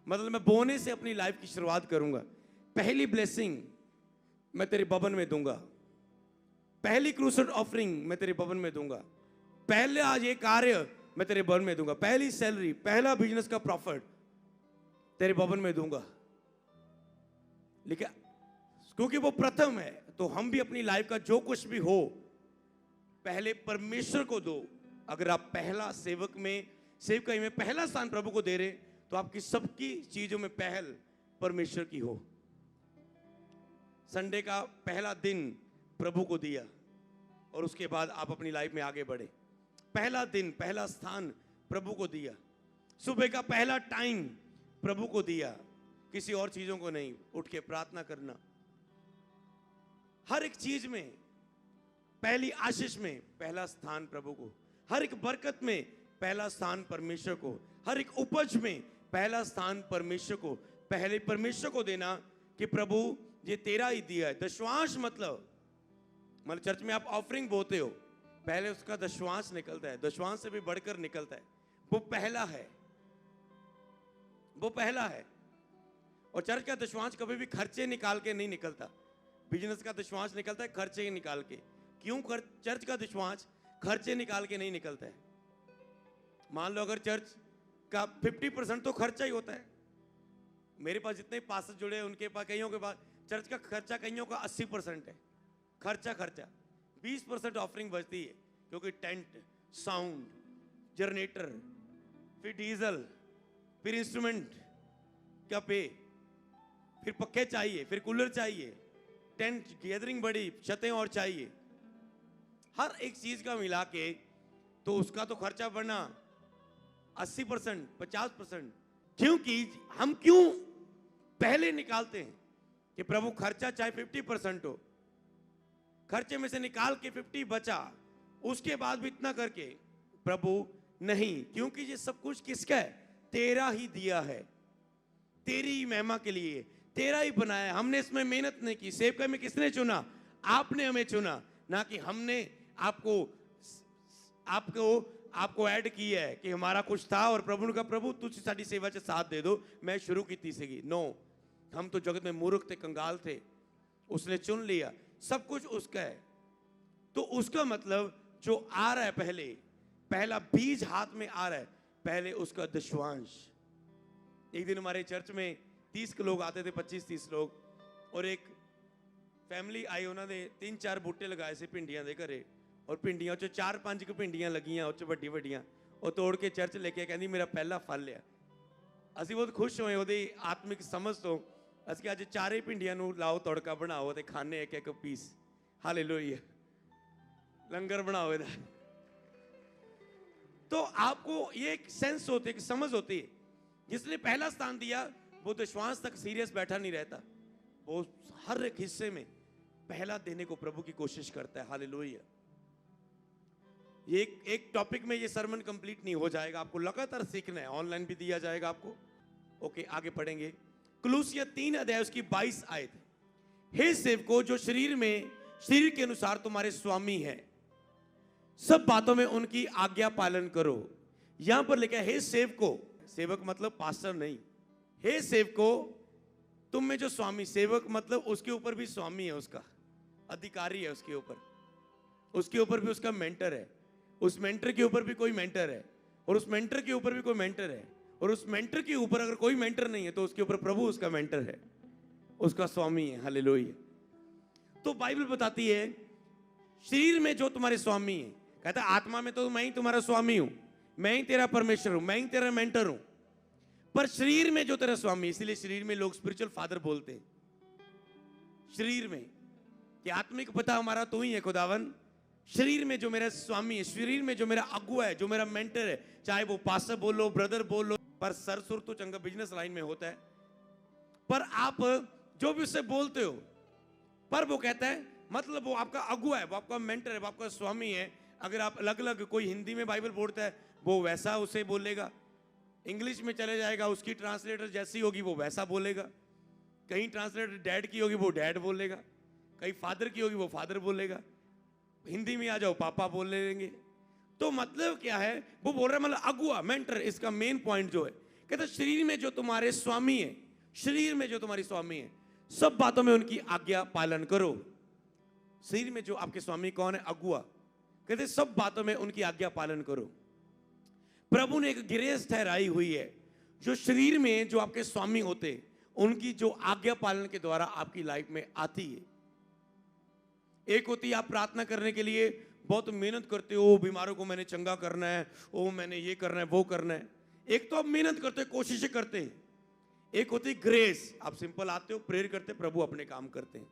मतलब मैं बोने से अपनी लाइफ की शुरुआत करूंगा। पहली ब्लेसिंग मैं तेरे भवन में दूंगा, पहली क्रूसेड ऑफरिंग मैं तेरे भवन में दूंगा, पहले आज ये कार्य मैं तेरे भवन में दूंगा, पहली सैलरी, पहला बिजनेस का प्रॉफिट तेरे भवन में दूंगा। लेकिन क्योंकि वो प्रथम है, तो हम भी अपनी लाइफ का जो कुछ भी हो पहले परमेश्वर को दो। अगर आप पहला सेवकाई में पहला स्थान प्रभु को दे रहे, तो आपकी सबकी चीजों में पहल परमेश्वर की हो। संडे का पहला दिन प्रभु को दिया और उसके बाद आप अपनी लाइफ में आगे बढ़े। पहला दिन, पहला स्थान प्रभु को दिया। सुबह का पहला टाइम प्रभु को दिया, किसी और चीजों को नहीं। उठ के प्रार्थना करना, हर एक चीज में, पहली आशीष में पहला स्थान प्रभु को, हर एक बरकत में पहला स्थान परमेश्वर को, हर एक उपज में पहला स्थान परमेश्वर को, पहले परमेश्वर को देना कि प्रभु ये तेरा ही दिया है। दशवांश मतलब चर्च में आप ऑफरिंग बोते हो, पहले उसका दशवांश निकलता है, दशवांश से भी बढ़कर निकलता है, वो पहला है, वो पहला है। और चर्च का दशवांश कभी भी खर्चे निकाल के नहीं निकलता, बिजनेस का दशवांश निकलता है खर्चे निकाल के। क्यों चर्च का दशवांश खर्चे निकाल के नहीं निकलता है? मान लो अगर चर्च का 50% तो खर्चा ही होता है। मेरे पास जितने पास्टर जुड़े हैं उनके पास, कईयों के पास चर्च का खर्चा कईयों का 80% है खर्चा। 20% ऑफरिंग बचती है, क्योंकि टेंट, साउंड, जनरेटर, फिर डीजल, फिर इंस्ट्रूमेंट का पे, फिर पक्के चाहिए, फिर कूलर चाहिए, टेंट गैदरिंग बड़ी, छतें और चाहिए, हर एक चीज का मिला के तो उसका तो खर्चा बढ़ना 80%, 50%। क्योंकि हम क्यों पहले निकालते हैं कि प्रभु खर्चा चाहे 50% हो, खर्चे में से निकाल के 50 बचा, उसके बाद भी इतना करके प्रभु नहीं, क्योंकि ये सब कुछ किसका है? तेरा ही दिया है, तेरी ही महिमा के लिए, तेरा ही बनाया। हमने इसमें मेहनत नहीं की। सेवकाई में किसने चुना? आपने हमें चुना, ना कि हमने आपको ऐड किया है कि हमारा कुछ था और प्रभु ने कहा प्रभु तुझ साड़ी सेवा से साथ दे दो, मैं शुरू की थी। नो, हम तो जगत में मूर्ख थे, कंगाल थे, उसने चुन लिया, सब कुछ उसका है। तो उसका मतलब जो आ रहा है, पहला बीज हाथ में आ रहा है, पहले उसका दशवांश। एक दिन हमारे चर्च में 30 लोग आते थे, 25-30 लोग, और एक फैमिली आई, उन्होंने 3-4 बूटे लगाए से भिंडियां दे घरे, और भिंडियां च 4-5 भिंडियां लगियां उस वड्डी वड्डियां, और तोड़ के चर्च लेके कहती मेरा पहला फल है। ਅਸੀਂ बहुत खुश होए ਉਹਦੀ आत्मिक समझ तो। ਅਸੀਂ ਅੱਜ 4 भिंडियां ਨੂੰ लाओ तड़का बनाओ ਤੇ खाने एक पीस, हालेलुया, लंगर बनाओ इधर। तो आपको ये एक सेंस होती है, समझ होती है, जिसने पहला स्थान दिया वो दशवांश तक सीरियस बैठा नहीं रहता, वो हर एक हिस्से में पहला देने को प्रभु की कोशिश करता है। हालेलुया। ये एक टॉपिक में ये सरमन कंप्लीट नहीं हो जाएगा, आपको लगातार सीखना है, ऑनलाइन भी दिया जाएगा आपको। ओके, आगे पढ़ेंगे। कुलूसिया 3 अध्याय उसकी 22 आयत। हे सेवकों जो शरीर के अनुसार तुम्हारे स्वामी है, सब बातों में उनकी आज्ञा पालन करो। यहां पर लिखा है हे सेवकों, सेवक मतलब पास्टर नहीं, हे सेवकों तुम में जो स्वामी, सेवक मतलब उसके ऊपर भी स्वामी है, उसका अधिकारी है, उसके ऊपर भी उसका मेंटर है, उस मेंटर के ऊपर भी कोई मेंटर है, और उस मेंटर के ऊपर भी कोई मेंटर है, और उस मेंटर के ऊपर अगर कोई मेंटर नहीं है तो उसके ऊपर प्रभु उसका मेंटर है, उसका स्वामी है। हालेलुया। तो बाइबल बताती है शरीर में जो तुम्हारे स्वामी है, कहता है आत्मा में तो मैं ही तुम्हारा स्वामी हूं, मैं ही तेरा परमेश्वर हूं, मैं ही तेरा मेंटर हूं, पर शरीर में जो तेरा स्वामी, इसलिए शरीर में लोग स्पिरिचुअल फादर बोलते हैं, शरीर में कि आत्मिक पिता हमारा तू ही है खुदावन। शरीर में जो मेरा स्वामी है, शरीर में जो मेरा अगुआ है, जो मेरा मेंटर है, चाहे वो पास्टर बोल लो, ब्रदर बोल लो, पर सर सुर तो चंगा बिजनेस लाइन में होता है, पर आप जो भी उससे बोलते हो, पर वो कहता है मतलब वो आपका अगुआ है, वो आपका मेंटर है, वो आपका स्वामी है। अगर आप अलग अलग, कोई हिंदी में बाइबल बोलता है वो वैसा उसे बोलेगा, इंग्लिश में चले जाएगा, उसकी ट्रांसलेटर जैसी होगी वो वैसा बोलेगा, कहीं ट्रांसलेटर डैड की होगी वो डैड बोलेगा, कहीं फादर की होगी वो फादर बोलेगा, हिंदी में आ जाओ पापा बोल लेंगे। तो मतलब क्या है, वो बोल रहा है मतलब अगुआ, मेंटर, इसका मेन पॉइंट जो है, कहता शरीर में जो तुम्हारे स्वामी है, शरीर में जो तुम्हारी स्वामी है, सब बातों में उनकी आज्ञा पालन करो। शरीर में जो आपके स्वामी कौन है? अगुआ। कहते सब बातों में उनकी आज्ञा पालन करो। प्रभु ने एक ग्रेस ठहराई हुई है, जो शरीर में जो आपके स्वामी होते, उनकी जो आज्ञा पालन के द्वारा आपकी लाइफ में आती है। एक होती है आप प्रार्थना करने के लिए बहुत मेहनत करते हो, बीमारों को मैंने चंगा करना है, ओ मैंने ये करना है, वो करना है। एक तो आप मेहनत करते हो, कोशिशें करते हैं। एक होती है ग्रेस, आप सिंपल आते हो, प्रेयर करते, प्रभु अपने काम करते हैं।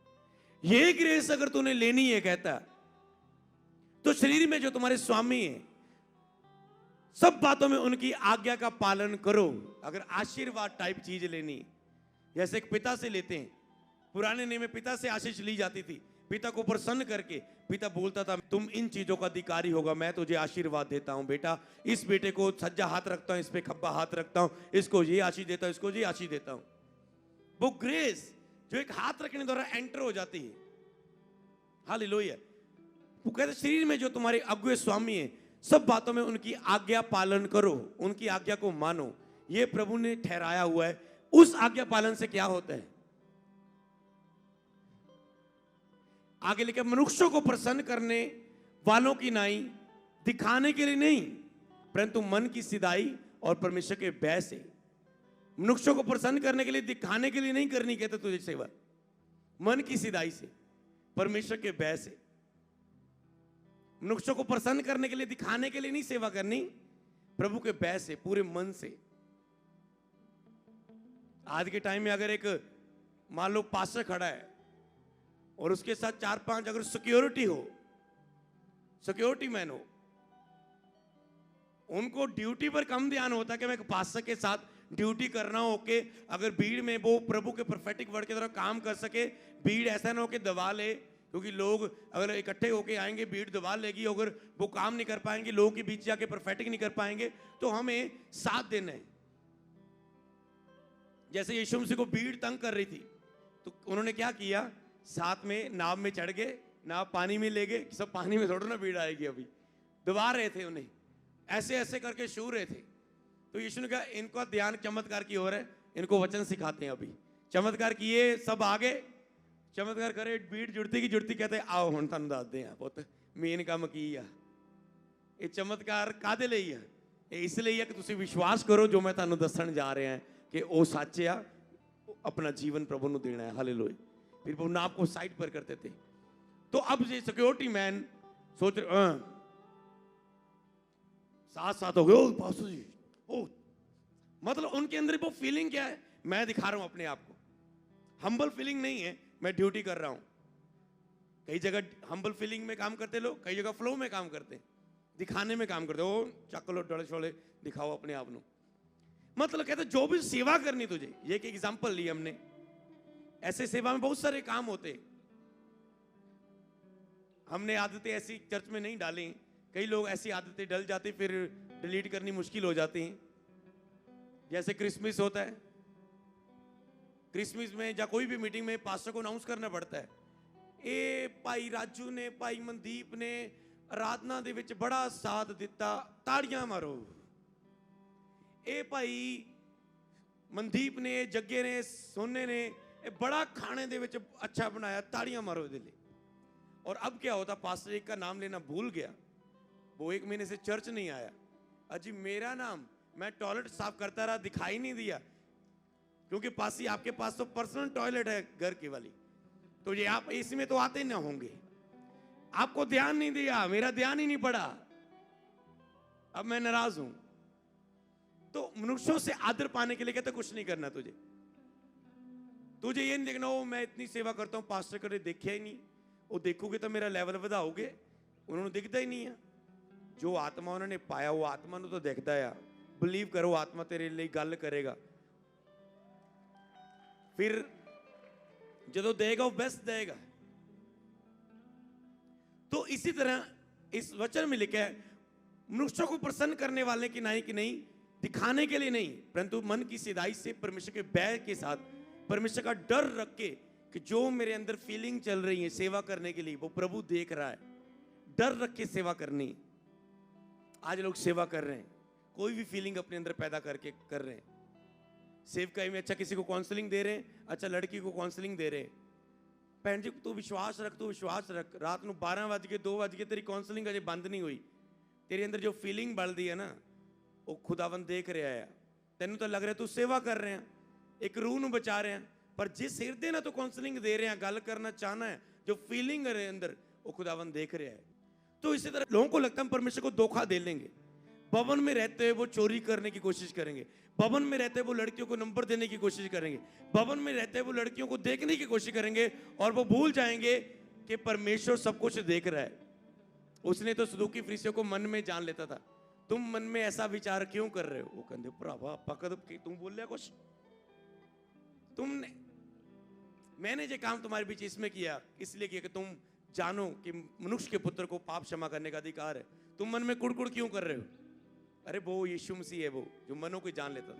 ये ग्रेस अगर तूने लेनी है, कहता तो शरीर में जो तुम्हारे स्वामी है, सब बातों में उनकी आज्ञा का पालन करो। अगर आशीर्वाद टाइप चीज लेनी, जैसे एक पिता से लेते हैं, पुराने नियम में पिता से आशीष ली जाती थी, पिता को प्रसन्न करके पिता बोलता था तुम इन चीजों का अधिकारी होगा, मैं तुझे आशीर्वाद देता हूं बेटा, इस बेटे को सज्जा हाथ रखता हूं, इस पे खब्बा हाथ रखता हूं, इसको ये आशीष देता हूं, इसको ये आशीष देता हूं। वो ग्रेस जो एक हाथ रखने द्वारा एंटर हो जाती है, हालेलुया। वो कहते शरीर में जो तुम्हारे अगुए स्वामी है, सब बातों में उनकी आज्ञा पालन करो, उनकी आज्ञा को मानो, ये प्रभु ने ठहराया हुआ है। उस आज्ञा पालन से क्या होता है, आगे लिखा मनुष्यों को प्रसन्न करने वालों की नाई दिखाने के लिए नहीं, परंतु मन की सिधाई और परमेश्वर के भय से। मनुष्यों को प्रसन्न करने के लिए, दिखाने के लिए नहीं करनी कहते तुझे सेवा, मन की सिधाई से, परमेश्वर के भय से। मनुष्यों को प्रसन्न करने के लिए, दिखाने के लिए नहीं सेवा करनी, प्रभु के भय से, पूरे मन से। आज के टाइम में अगर एक मान लो पास्टर खड़ा है और उसके साथ 4-5 अगर सिक्योरिटी हो, सिक्योरिटी मैन हो, उनको ड्यूटी पर कम ध्यान होता है कि मैं एक पास्टर के साथ ड्यूटी करना हो के अगर भीड़ में वो प्रभु के प्रोफेटिक वर्ड की तरह काम कर सके, भीड़ ऐसा ना हो कि दबा ले, क्योंकि लोग अगर इकट्ठे होके आएंगे भीड़ दबा लेगी, अगर वो काम नहीं कर पाएंगे, लोगों के बीच जाके प्रोफेटिक नहीं कर पाएंगे, तो हमें साथ देना है। जैसे यीशु मसीह को भीड़ तंग कर रही थी तो उन्होंने क्या किया, साथ में नाव में चढ़ गए, नाव पानी में ले गए, सब पानी में थोड़ा ना भीड़ आएगी, अभी दबा रहे थे उन्हें, ऐसे ऐसे करके छू रहे थे। तो यीशु ने कहा इनका ध्यान चमत्कार की ओर है, इनको वचन सिखाते हैं। अभी चमत्कार किए, सब आगे चमत्कार करे, भीड़ जुड़ती की जुड़ती, कहते आओ हम तुम दसते हैं पुत मेन काम की आ, ये चमत्कार कादे ਲਈ है, इसलिए है कि तुम विश्वास करो जो मैं तुहानू दसन जा रहा है कि वो सच आ, अपना जीवन प्रभु को देना है, हालेलुया। फिर वो नाप को साइड पर करते थे। तो अब ये सिक्योरिटी मैन सोच रहे साथ साथ हो गए, ओ पास्टर जी, ओ मतलब उनके अंदर वो फीलिंग क्या है, मैं दिखा रहा हूं अपने आप को, हम्बल फीलिंग नहीं है, मैं ड्यूटी कर रहा हूं। कई जगह हम्बल फीलिंग में काम करते लोग, कई जगह फ्लो में काम करते हैं, दिखाने में काम करते, ओ चक लो डोले छोले दिखाओ अपने आप को। मतलब कहते जो भी सेवा करनी तुझे, ये एक एग्जांपल ली हमने, ऐसे सेवा में बहुत सारे काम होते। हमने आदतें ऐसी चर्च में नहीं डाली, कई लोग ऐसी आदतें डल जाती फिर डिलीट करनी मुश्किल हो जाती हैं। जैसे क्रिसमस होता है, क्रिसमस में या कोई भी मीटिंग में पास्टर को अनाउंस करना पड़ता है, ए भाई राजू ने, भाई मनदीप ने आराधना दे विच बड़ा साथ दिता, ताड़ियां मारो। ए भाई मनदीप ने, जग्गे ने, सोने ने बड़ा खाने दे विच अच्छा बनाया, ताड़ियां मारो दे लिए। और अब क्या होता, पास्टर एक का नाम लेना भूल गया, वो 1 महीने से चर्च नहीं आया, अजी मेरा नाम, मैं टॉयलेट साफ करता रहा, दिखाई नहीं दिया, क्योंकि पासी आपके पास तो पर्सनल टॉयलेट है घर की वाली, तो ये आप इसमें तो आते ना होंगे, आपको ध्यान नहीं दिया, मेरा ध्यान ही नहीं पड़ा, अब मैं नाराज हूं। तो मनुष्यों से आदर पाने के लिए कहते कुछ नहीं करना तुझे, तुझे ये नहीं देखना हो मैं इतनी सेवा करता हूं, पास्टर करे देखा ही नहीं, वो देखोगे तो मेरा लेवल बढ़ाओगे, उन्होंने दिखता ही नहीं है। जो आत्मा उन्होंने पाया वो आत्मा तो दिखता है, बिलीव करो आत्मा तेरे लिए गल करेगा, फिर जो देगा वो बेस्ट देगा। तो इसी तरह इस वचन में लिखा है मनुष्यों को प्रसन्न करने वाले की नाई की नहीं, दिखाने के लिए नहीं, परंतु मन की सीधाई से परमेश्वर के भय के साथ, परमेश्वर का डर रख के कि जो मेरे अंदर फीलिंग चल रही है सेवा करने के लिए वो प्रभु देख रहा है, डर रख के सेवा करनी। आज लोग सेवा कर रहे हैं, कोई भी फीलिंग अपने अंदर पैदा करके कर रहे हैं। सेवकाई में अच्छा किसी को काउंसलिंग दे रहे हैं, अच्छा लड़की को काउंसलिंग दे रहे हैं, भैन जी तू विश्वास रख, तू विश्वास रख, रात को 12 बज के 2 बज के तेरी काउंसलिंग अजे बंद नहीं हुई, तेरे अंदर जो फीलिंग बढ़ती है ना वो खुदावन देख रहा है, तेन तो लग रहा तू सेवा कर रहे हैं, एक रूह ਨੂੰ बचा रहे हैं, पर जिस हृदय ना तो काउंसलिंग दे रहे हैं, गल करना चाहना है, जो फीलिंग है अंदर वो खुदावन देख रहा है। तो इसी तरह लोगों को लगता है परमेश्वर को धोखा दे लेंगे, भवन में रहते हुए वो चोरी करने की कोशिश करेंगे, भवन में रहते हुए वो लड़कियों को नंबर देने की कोशिश करेंगे, भवन में रहते हुए वो लड़कियों को देखने की कोशिश करेंगे, और वो भूल जाएंगे कि परमेश्वर सब कुछ देख रहा है। उसने तो सदूकी फरीसियों को मन में जान लेता था, तुम मन में ऐसा विचार क्यों कर रहे हो? वो कहते भरावा आपा कद तुम बोलिया कुछ, तुमने मैंने जो काम तुम्हारे बीच इसमें किया, इसलिए किया कि तुम जानो कि मनुष्य के पुत्र को पाप क्षमा करने का अधिकार है। तुम मन में कुड़कुड़ क्यों कर रहे हो? अरे वो यीशु मसीह है, वो जो मनों को जान लेता।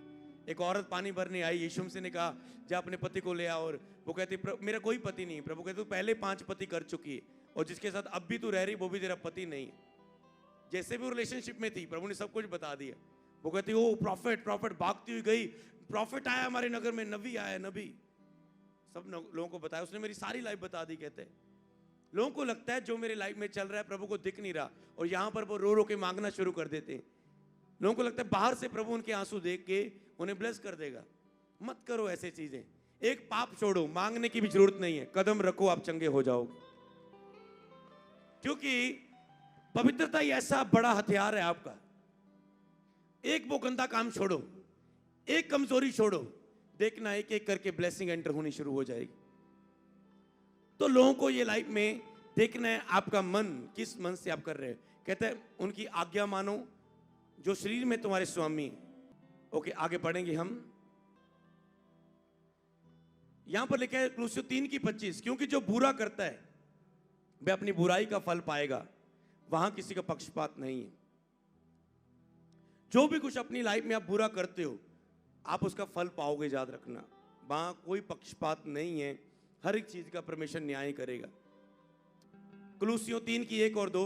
एक औरत पानी भरने आई, यीशु मसीह ने कहा जा अपने पति को ले आ, और वो कहती मेरा कोई पति नहीं। प्रभु कहते तू पहले 5 पति कर चुकी है, और जिसके साथ अब भी तू रह रही वो भी तेरा पति नहीं है। जैसे भी वो रिलेशनशिप में थी, प्रभु ने सब कुछ बता दिया। वो कहती ओ प्रॉफिट प्रॉफिट, भागती हुई गई, प्रॉफिट आया हमारे नगर में, नबी आया, नबी सब लोगों को बताया। उसने मेरी सारी लाइफ बता दी। कहते लोगों को लगता है जो मेरी लाइफ में चल रहा है प्रभु को दिख नहीं रहा, और यहां पर वो रो रो के मांगना शुरू कर देते हैं। लोगों को लगता है बाहर से प्रभु उनके आंसू देख के उन्हें ब्लेस कर देगा। मत करो ऐसे चीजें। एक पाप छोड़ो, मांगने की भी जरूरत नहीं है, कदम रखो, आप चंगे हो जाओगे। क्योंकि पवित्रता ही ऐसा बड़ा हथियार है आपका। एक वो गंदा काम छोड़ो, एक कमजोरी छोड़ो, देखना एक एक करके ब्लेसिंग एंटर होनी शुरू हो जाएगी। तो लोगों को ये लाइफ में देखना है आपका मन किस मन से आप कर रहे हैं। कहते हैं उनकी आज्ञा मानो जो शरीर में तुम्हारे स्वामी। ओके, आगे बढ़ेंगे हम। यहां पर लिखा है कुलुस्सियों 3:25, क्योंकि जो बुरा करता है वह अपनी बुराई का फल पाएगा, वहां किसी का पक्षपात नहीं है। जो भी कुछ अपनी लाइफ में आप बुरा करते हो आप उसका फल पाओगे, याद रखना। वहां कोई पक्षपात नहीं है, हर एक चीज का परमेश्वर न्याय करेगा। कुलुस्सियों 3:1 और 2,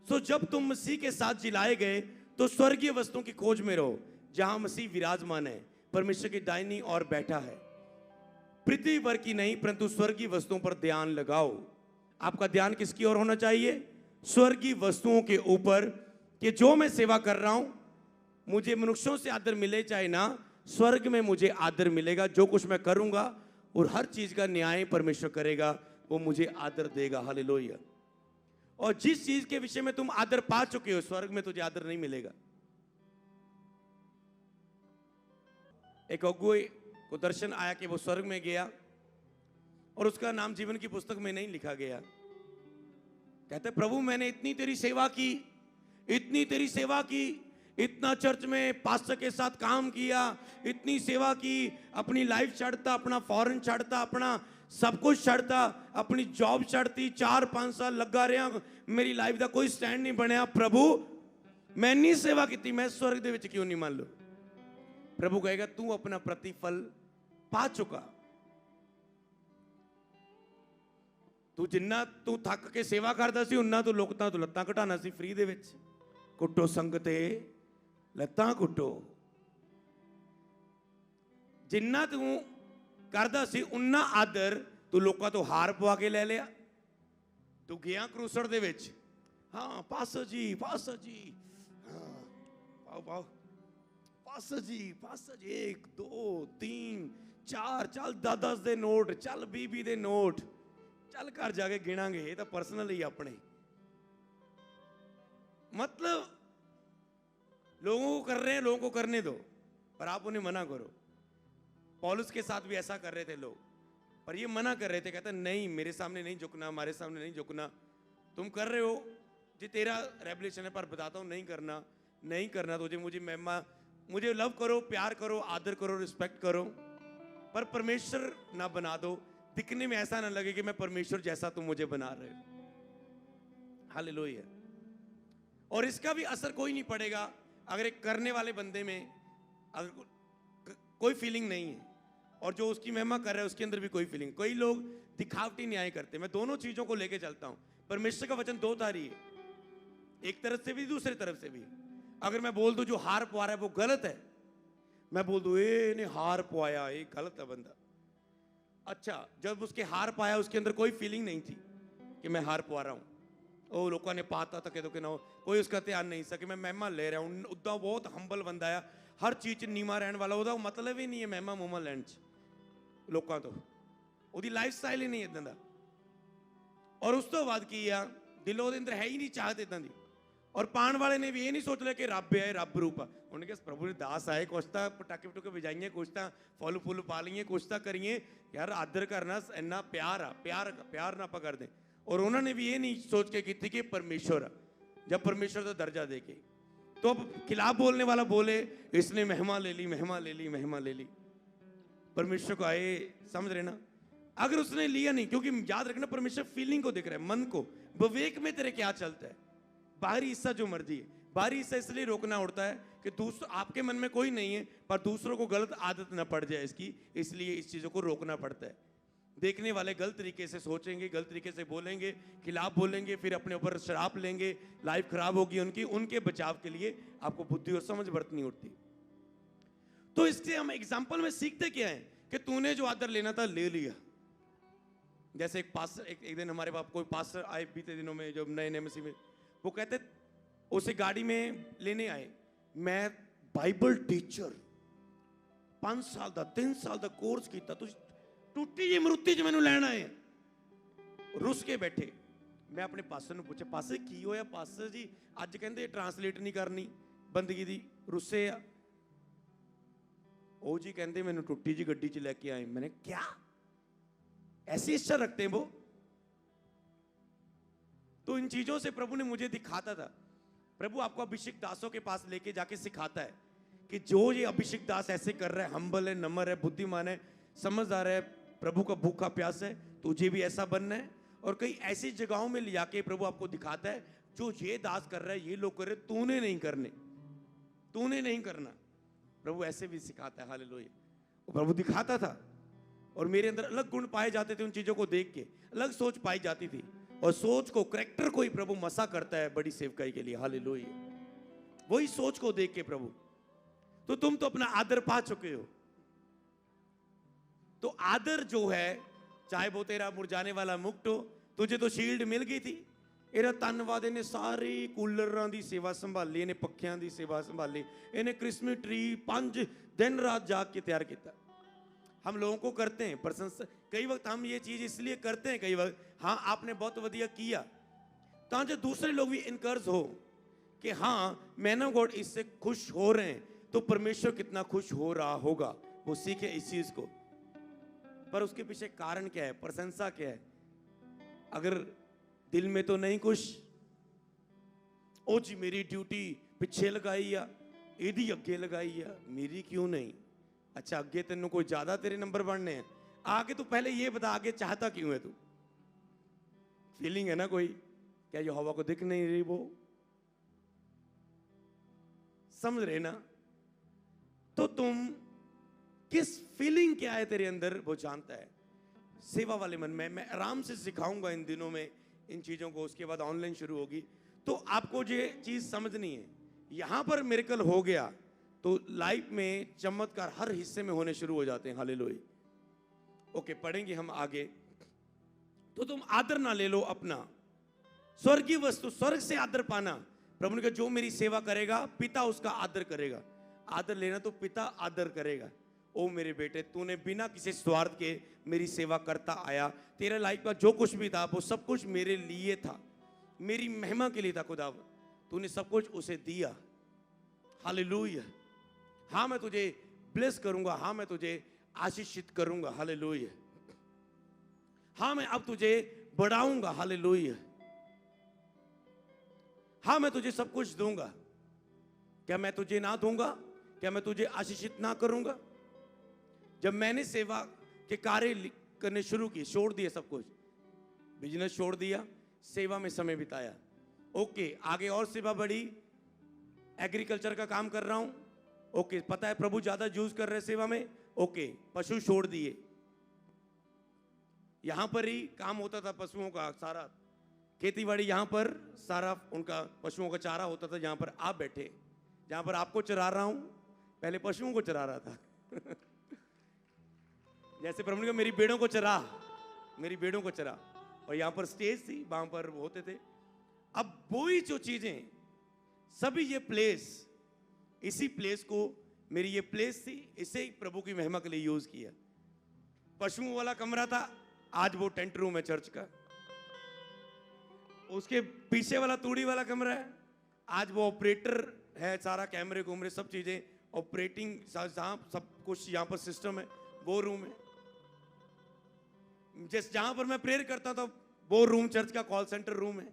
सो जब तुम मसीह के साथ जिलाए गए तो स्वर्गीय वस्तुओं की खोज में रहो, जहां मसीह विराजमान है, परमेश्वर की दाहिनी ओर बैठा है। पृथ्वी पर की नहीं परंतु स्वर्गीय वस्तुओं पर ध्यान लगाओ। आपका ध्यान किसकी ओर होना चाहिए? स्वर्गीय वस्तुओं के ऊपर, कि जो मैं सेवा कर रहा हूं मुझे मनुष्यों से आदर मिले चाहे ना, स्वर्ग में मुझे आदर मिलेगा। जो कुछ मैं करूंगा और हर चीज का न्याय परमेश्वर करेगा, वो मुझे आदर देगा। हालेलुया। और जिस चीज के विषय में तुम आदर पा चुके हो, स्वर्ग में तुझे आदर नहीं मिलेगा। एक अगुए को दर्शन आया कि वो स्वर्ग में गया और उसका नाम जीवन की पुस्तक में नहीं लिखा गया। कहते प्रभु मैंने इतनी तेरी सेवा की, इतनी तेरी सेवा की, इतना चर्च में पास्टर के साथ काम किया, इतनी सेवा की, अपनी लाइफ छाड़ता, अपना फॉरेन छाड़ता, अपना सब कुछ छाड़ता, अपनी जॉब छाड़ती, 4-5 साल लगा रहा, मेरी लाइफ का कोई स्टैंड नहीं बनया। प्रभु मैं नहीं सेवा की, मैं स्वर्ग दे विच क्यों नहीं मान लो? प्रभु कहेगा तू अपना प्रतिफल पा चुका। तू जिन्ना तू थक के सेवा करता सी, उन्ना तू लोकता तू लत्तां घटाना सी फ्री दे विच। कुट्टो संगते लत्तां कुट्टो। जिन्ना तू करदा सी उन्ना आदर तू लोकां तो हार पवा के ले लिया। तू गया क्रूसड़ दे विच, हाँ पास्टर जी, पास्टर जी, हाँ पाओ पाओ, पास्टर जी, 1 2 3 4, चल 10 दे नोट, चल 20 दे नोट, चल घर जाके गिनांगे, ये तो पर्सनल ही अपने। मतलब लोगों को कर रहे हैं, लोगों को करने दो, पर आप उन्हें मना करो। पौलुस के साथ भी ऐसा कर रहे थे लोग, पर ये मना कर रहे थे, कहते नहीं मेरे सामने नहीं झुकना, हमारे सामने नहीं झुकना। तुम कर रहे हो जी, तेरा रेवलेशन है, पर बताता हूं नहीं करना, नहीं करना तुझे। मुझे महिमा, मुझे लव करो, प्यार करो, आदर करो, रिस्पेक्ट करो, पर परमेश्वर ना बना दो। दिखने में ऐसा ना लगे कि मैं परमेश्वर जैसा तुम मुझे बना रहे हो। हालेलुया। और इसका भी असर कोई नहीं पड़ेगा अगर एक करने वाले बंदे में अगर कोई फीलिंग नहीं है, और जो उसकी महिमा कर रहा है उसके अंदर भी कोई फीलिंग। कई लोग दिखावटी न्याय करते हैं। मैं दोनों चीजों को लेके चलता हूं। परमेश्वर का वचन 2 तारी है, एक तरफ से भी दूसरे तरफ से भी। अगर मैं बोल दूं जो हार पवा रहा है वो गलत है, मैं बोल दूं ए ने हार पवाया, ये गलत है बंदा। अच्छा, जब उसके हार पाया उसके अंदर कोई फीलिंग नहीं थी कि मैं हार पवा रहा हूं, ਉਹ ਲੋਕਾਂ ਨੇ ਪਾਤਾ ਤਾਂ ਕਿਦੋਂ ਕਿ ਨਾ ਕੋਈ ਉਸका ਧਿਆਨ ਨਹੀਂ ਸਕੇ मैं ਮਹਿਮਾ ਲੈ ਰਿਹਾ ਹੂੰ। ਉਦਾਂ ਬਹੁਤ ਹੰਬਲ ਬੰਦਾ ਆ, ਹਰ ਚੀਜ਼ 'ਚ ਨੀਵਾਂ ਰਹਿਣ ਵਾਲਾ। ਉਹਦਾ ਮਤਲਬ ਹੀ ਨਹੀਂ ਹੈ ਮਹਿਮਾ ਮੂਮਾ ਲੈਣ 'ਚ ਲੋਕਾਂ ਤੋਂ, ਉਹਦੀ ਲਾਈਫ ਸਟਾਈਲ ਹੀ ਨਹੀਂ ਇਦਾਂ ਦਾ। ਔਰ ਉਸ ਤੋਂ ਬਾਅਦ ਕੀ ਆ, ਦਿਲੋਂ ਉਹਦੇ ਅੰਦਰ ਹੈ ਹੀ ਨਹੀਂ ਚਾਹਤ ਇਦਾਂ ਦੀ। ਔਰ ਪਾਣ ਵਾਲੇ ਨੇ ਵੀ ਇਹ ਨਹੀਂ ਸੋਚ ਲਿਆ ਕਿ ਰੱਬ ਹੈ, ਰੱਬ ਰੂਪ ਆ। ਉਹਨੇ ਕਿਹਾ ਪ੍ਰਭੂ ਦੇ ਦਾਸ ਆਏ, ਕੁਛ ਤਾਂ ਪਟਾਕੇ ਪਟੂਕੇ ਵਜਾਈਏ, ਕੁਛ ਤਾਂ ਫੁੱਲ ਫੁੱਲ ਪਾ ਲਈਏ, ਕੁਛ ਤਾਂ ਕਰੀਏ ਯਾਰ। ਆਦਰ ਕਰਨਾ ਇੰਨਾ ਪਿਆਰ ਆ, ਪਿਆਰ ਨਾ ਆਪਾਂ ਕਰਦੇ। और उन्होंने भी ये नहीं सोच के की थी कि परमेश्वर, जब परमेश्वर का दर्जा देके, तो अब खिलाफ बोलने वाला बोले इसने महिमा ले ली, महिमा ले ली, महिमा ले ली। परमेश्वर को आए, समझ रहे ना। अगर उसने लिया नहीं, क्योंकि याद रखना परमेश्वर फीलिंग को देख रहा है, मन को, विवेक में तेरे क्या चलता है। बाहरी हिस्सा जो मर्जी है, बाहरी हिस्सा इसलिए रोकना होता है कि दूसरों, आपके मन में कोई नहीं है पर दूसरों को गलत आदत ना पड़ जाए इसकी, इसलिए इस चीजों को रोकना पड़ता है। देखने वाले गलत तरीके से सोचेंगे, गलत तरीके से बोलेंगे, खिलाफ बोलेंगे, फिर अपने ऊपर श्राप लेंगे, लाइफ खराब होगी उनकी। उनके बचाव के लिए आपको बुद्धि और समझ बरतनी होती। तो इससे हम एग्जाम्पल में सीखते क्या है कि तूने जो आदर लेना था ले लिया। जैसे एक पास्टर, एक दिन हमारे पास कोई पास्टर आए बीते दिनों में, जब नए नए मसीह में, वो कहते, उसे गाड़ी में लेने आए, मैं बाइबल टीचर 5 साल का 3 साल का कोर्स किया, तुझ टूटी जी मरुति च मैनू लैना है। रुस के बैठे। मैं अपने पास्टर ने पूछा, पास्टर की होया पास्टर जी, अज कहते ट्रांसलेट नहीं करनी बंदगी दी, रुस्से आ। ओ जी कहते मैनू टूटी जी गड्डी च लेके आए। मैंने क्या ऐसी इच्छा रखते हैं वो? तो इन चीजों से प्रभु ने मुझे दिखाता था। प्रभु आपको अभिषेक दासों के पास लेके जाके सिखाता है कि जो ये अभिषेक दास ऐसे कर रहा है, हम्बल है, नम्र है, बुद्धिमान है, समझदार है, प्रभु का भूखा प्यास है, तुझे भी ऐसा बनना है। और कई ऐसी जगहों में ले जाके प्रभु आपको दिखाता है, जो ये दास कर रहा है, ये लोग कर रहे, तूने नहीं करने, तूने नहीं करना। प्रभु ऐसे भी सिखाता है। हालेलुया। प्रभु दिखाता था और मेरे अंदर अलग गुण पाए जाते थे, उन चीजों को देख के अलग सोच पाई जाती थी। और सोच को, करैक्टर को ही प्रभु मसा करता है बड़ी सेवकाई के लिए। हालेलुया। वही सोच को देख के प्रभु, तो तुम तो अपना आदर पा चुके हो। तो आदर जो है, चाहे वो तेरा मुरझाने वाला मुकुट हो, तुझे तो शील्ड मिल गई थी। ਇਹਦਾ ਧੰਨਵਾਦ, ਇਹਨੇ ਸਾਰੀ ਕੂਲਰਾਂ ਦੀ ਸੇਵਾ ਸੰਭਾਲੀ, ਇਹਨੇ ਪੱਖਿਆਂ ਦੀ ਸੇਵਾ ਸੰਭਾਲੀ, ਇਹਨੇ क्रिसमस ट्री 5 दिन रात जाग के तैयार किया। हम लोगों को करते हैं प्रशंसा, कई वक्त हम ये चीज इसलिए करते हैं, कई वक्त हाँ आपने बहुत वधिया किया, ताकि दूसरे लोग भी इनकर्ज हो कि हाँ मैन ऑफ गॉड इससे खुश हो रहे हैं, तो परमेश्वर कितना खुश हो रहा होगा, वो सीखे इस चीज को। पर उसके पीछे कारण क्या है, प्रशंसा क्या है? अगर दिल में तो नहीं कुछ, ओ जी मेरी ड्यूटी पिछे लगाई आ, एदी अगे लगाई आ, मेरी क्यों नहीं? अच्छा अगे तेन कोई ज्यादा तेरे नंबर बढ़ने हैं, आगे तू पहले ये बता, आगे चाहता क्यों है तू? फीलिंग है ना कोई, क्या यहोवा को दिख नहीं रही वो? समझ रहे ना? तो तुम किस फीलिंग क्या है तेरे अंदर, वो जानता है। सेवा वाले मन में मैं आराम से सिखाऊंगा इन दिनों में इन चीजों को, उसके बाद ऑनलाइन शुरू होगी, तो आपको ये चीज समझनी है। यहां पर मिरेकल हो गया तो लाइफ में चमत्कार हर हिस्से में होने शुरू हो जाते हैं। हालेलुया। ओके, पढ़ेंगे हम आगे। तो तुम आदर ना ले लो अपना, स्वर्गीय वस्तु, स्वर्ग से आदर पाना। प्रभु ने कहा जो मेरी सेवा करेगा पिता उसका आदर करेगा। आदर लेना तो पिता आदर करेगा। ओ मेरे बेटे, तूने बिना किसी स्वार्थ के मेरी सेवा करता आया, तेरे लाइफ का जो कुछ भी था वो सब कुछ मेरे लिए था, मेरी महिमा के लिए था। खुदा तूने सब कुछ उसे दिया। हालेलुया। हाँ मैं तुझे ब्लेस करूंगा, हाँ मैं तुझे आशीषित करूंगा। हालेलुया। हाँ मैं अब तुझे बढ़ाऊंगा। हालेलुया। हाँ मैं तुझे सब कुछ दूंगा। क्या मैं तुझे ना दूंगा? क्या मैं तुझे आशीषित ना करूंगा? जब मैंने सेवा के कार्य करने शुरू किए, छोड़ दिए सब कुछ, बिजनेस छोड़ दिया, सेवा में समय बिताया। ओके, आगे और सेवा बढ़ी, एग्रीकल्चर का काम कर रहा हूं। ओके, पता है प्रभु ज्यादा यूज कर रहे सेवा में। ओके, पशु छोड़ दिए, यहां पर ही काम होता था पशुओं का, सारा खेतीबाड़ी यहां पर, सारा उनका पशुओं का चारा होता था। जहां पर आप बैठे, जहां पर आपको चरा रहा हूं, पहले पशुओं को चरा रहा था। जैसे प्रभु ने कहा मेरी भेड़ों को चरा, मेरी भेड़ों को चरा। और यहां पर स्टेज थी, वहां पर होते थे। अब वही जो चीजें, सभी ये प्लेस, इसी प्लेस को, मेरी ये प्लेस थी, इसे ही प्रभु की महिमा के लिए यूज किया। पशुओं वाला कमरा था, आज वो टेंट रूम है चर्च का। उसके पीछे वाला तूड़ी वाला कमरा है, आज वो ऑपरेटर है, सारा कैमरे कुमरे सब चीजें ऑपरेटिंग, सब कुछ यहां पर सिस्टम है, वो रूम है। जिस जहां पर मैं प्रेयर करता था वो रूम चर्च का कॉल सेंटर रूम है।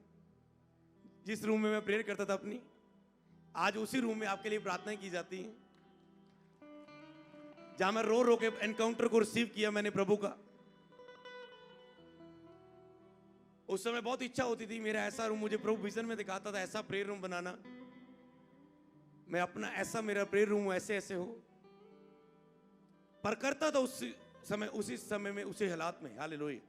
जिस रूम में मैं प्रेयर करता था अपनी, आज उसी रूम में आपके लिए प्रार्थनाएं की जाती हैं। जहां मैं रो रो के एनकाउंटर को रिसीव किया मैंने प्रभु का। उस समय बहुत इच्छा होती थी मेरा ऐसा रूम, मुझे प्रभु विजन में दिखाता था ऐसा प्रेयर रूम बनाना, मैं अपना ऐसा मेरा प्रेयर रूम ऐसे ऐसे हो, पर करता था उसी समय में उसी हालात में। हालेलुया।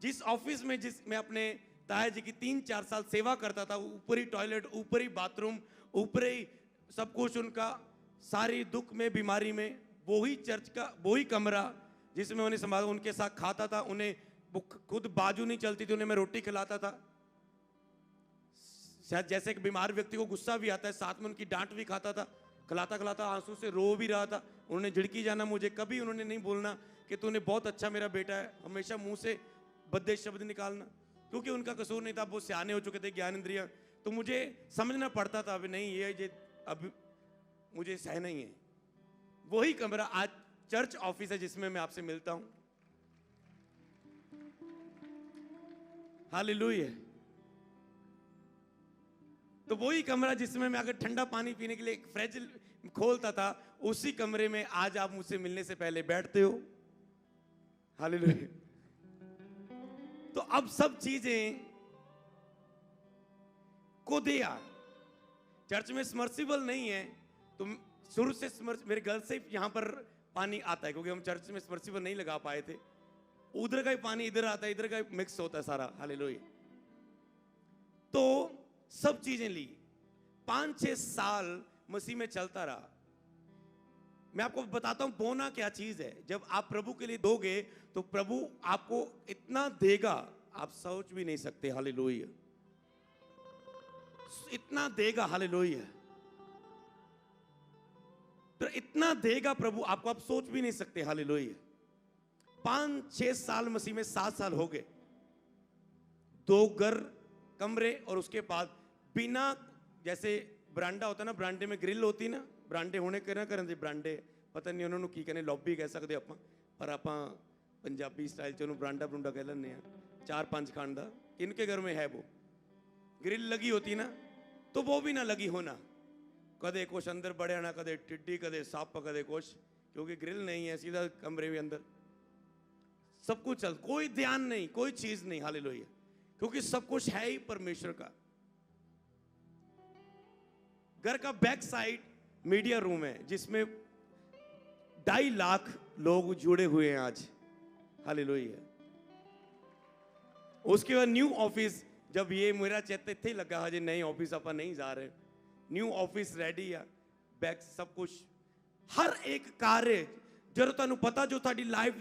जिस ऑफिस में मैं अपने ताया जी की 3-4 साल सेवा करता था, ऊपरी टॉयलेट, ऊपरी बाथरूम, ऊपरी सब कुछ उनका, सारी दुख में बीमारी में, वही चर्च का वही कमरा जिसमें उन्हें संभाला, उनके साथ खाता था। उन्हें खुद बाजू नहीं चलती थी, उन्हें मैं रोटी खिलाता था। शायद जैसे एक बीमार व्यक्ति को गुस्सा भी आता है, साथ में उनकी डांट भी खाता था। खिलाता खिलाता आंसू से रो भी रहा था। उन्होंने झिड़की जाना मुझे, कभी उन्होंने नहीं बोलना कि तूने बहुत अच्छा मेरा बेटा है, हमेशा मुंह से बद्दे शब्द निकालना, क्योंकि उनका कसूर नहीं था, वो सियाने हो चुके थे, ज्ञान इंद्रियां। तो मुझे समझना पड़ता था अभी नहीं ये अब मुझे सहना ही है। वही कमरा आज चर्च ऑफिस है जिसमें मैं आपसे मिलता हूं। हालेलुया। तो वही कमरा जिसमें मैं अगर ठंडा पानी पीने के लिए एक फ्रिज खोलता था, उसी कमरे में आज आप मुझसे मिलने से पहले बैठते हो। हालेलुया। तो अब सब चीजें को दिया। चर्च में समर्सिबल नहीं है, तो शुरू से मेरे घर से यहां पर पानी आता है, क्योंकि हम चर्च में समर्सिबल नहीं लगा पाए थे। उधर का ही पानी इधर आता है, इधर का मिक्स होता है सारा। हालेलुया। तो सब चीजें ली, 5-6 साल मसीह में चलता रहा। मैं आपको बताता हूं बोना क्या चीज है। जब आप प्रभु के लिए दोगे तो प्रभु आपको इतना देगा आप सोच भी नहीं सकते। हालेलुया। इतना देगा। हालेलुया। तो इतना देगा प्रभु आपको, आप सोच भी नहीं सकते। हालेलुया। 5-6 साल मसीह में, 7 साल हो गए। 2 घर, कमरे, और उसके बाद बिना, जैसे बरांडा होता ना, बरांडे में ग्रिल होती ना, बरांडे होने के ना ਕਰਨ ਦੇ ਬਰਾਂਡੇ, ਪਤਾ ਨਹੀਂ ਉਹਨਾਂ ਨੂੰ ਕੀ ਕਹਿੰਦੇ, ਲੌਬੀ ਕਹਿ ਸਕਦੇ ਆਪਾਂ, ਪਰ ਆਪਾਂ पंजाबी स्टाइल ਚ ਉਹਨੂੰ ਬਰਾਂਡਾ ਬਰੁੰਡਾ ਕਹਿ ਲੈਂਦੇ ਆ। 4-5 खान ਦਾ, किनके घर में है वो ग्रिल लगी होती ना, तो वो भी ना लगी होना, कदे कुछ अंदर बढ़े ना, कदे टिड्डी, कदे सप, कदे कुछ, क्योंकि ग्रिल नहीं है, सीधा कमरे में अंदर सब कुछ चल, कोई ध्यान नहीं, कोई चीज नहीं। हालेलुया। क्योंकि सब कुछ है ही परमेश्वर का। घर का बैक साइड मीडिया रूम है, जिसमें 2.5 लाख लोग जुड़े हुए हैं आज। हालेलुया। उसके बाद न्यू ऑफिस, जब ये मेरा चैत्य थे लगा, हजे नई ऑफिस आप नहीं जा रहे, न्यू ऑफिस रेडी है, बैक सब कुछ, हर एक कार्य जो तुहानू पता, जो ਤੁਹਾਡੀ लाइफ,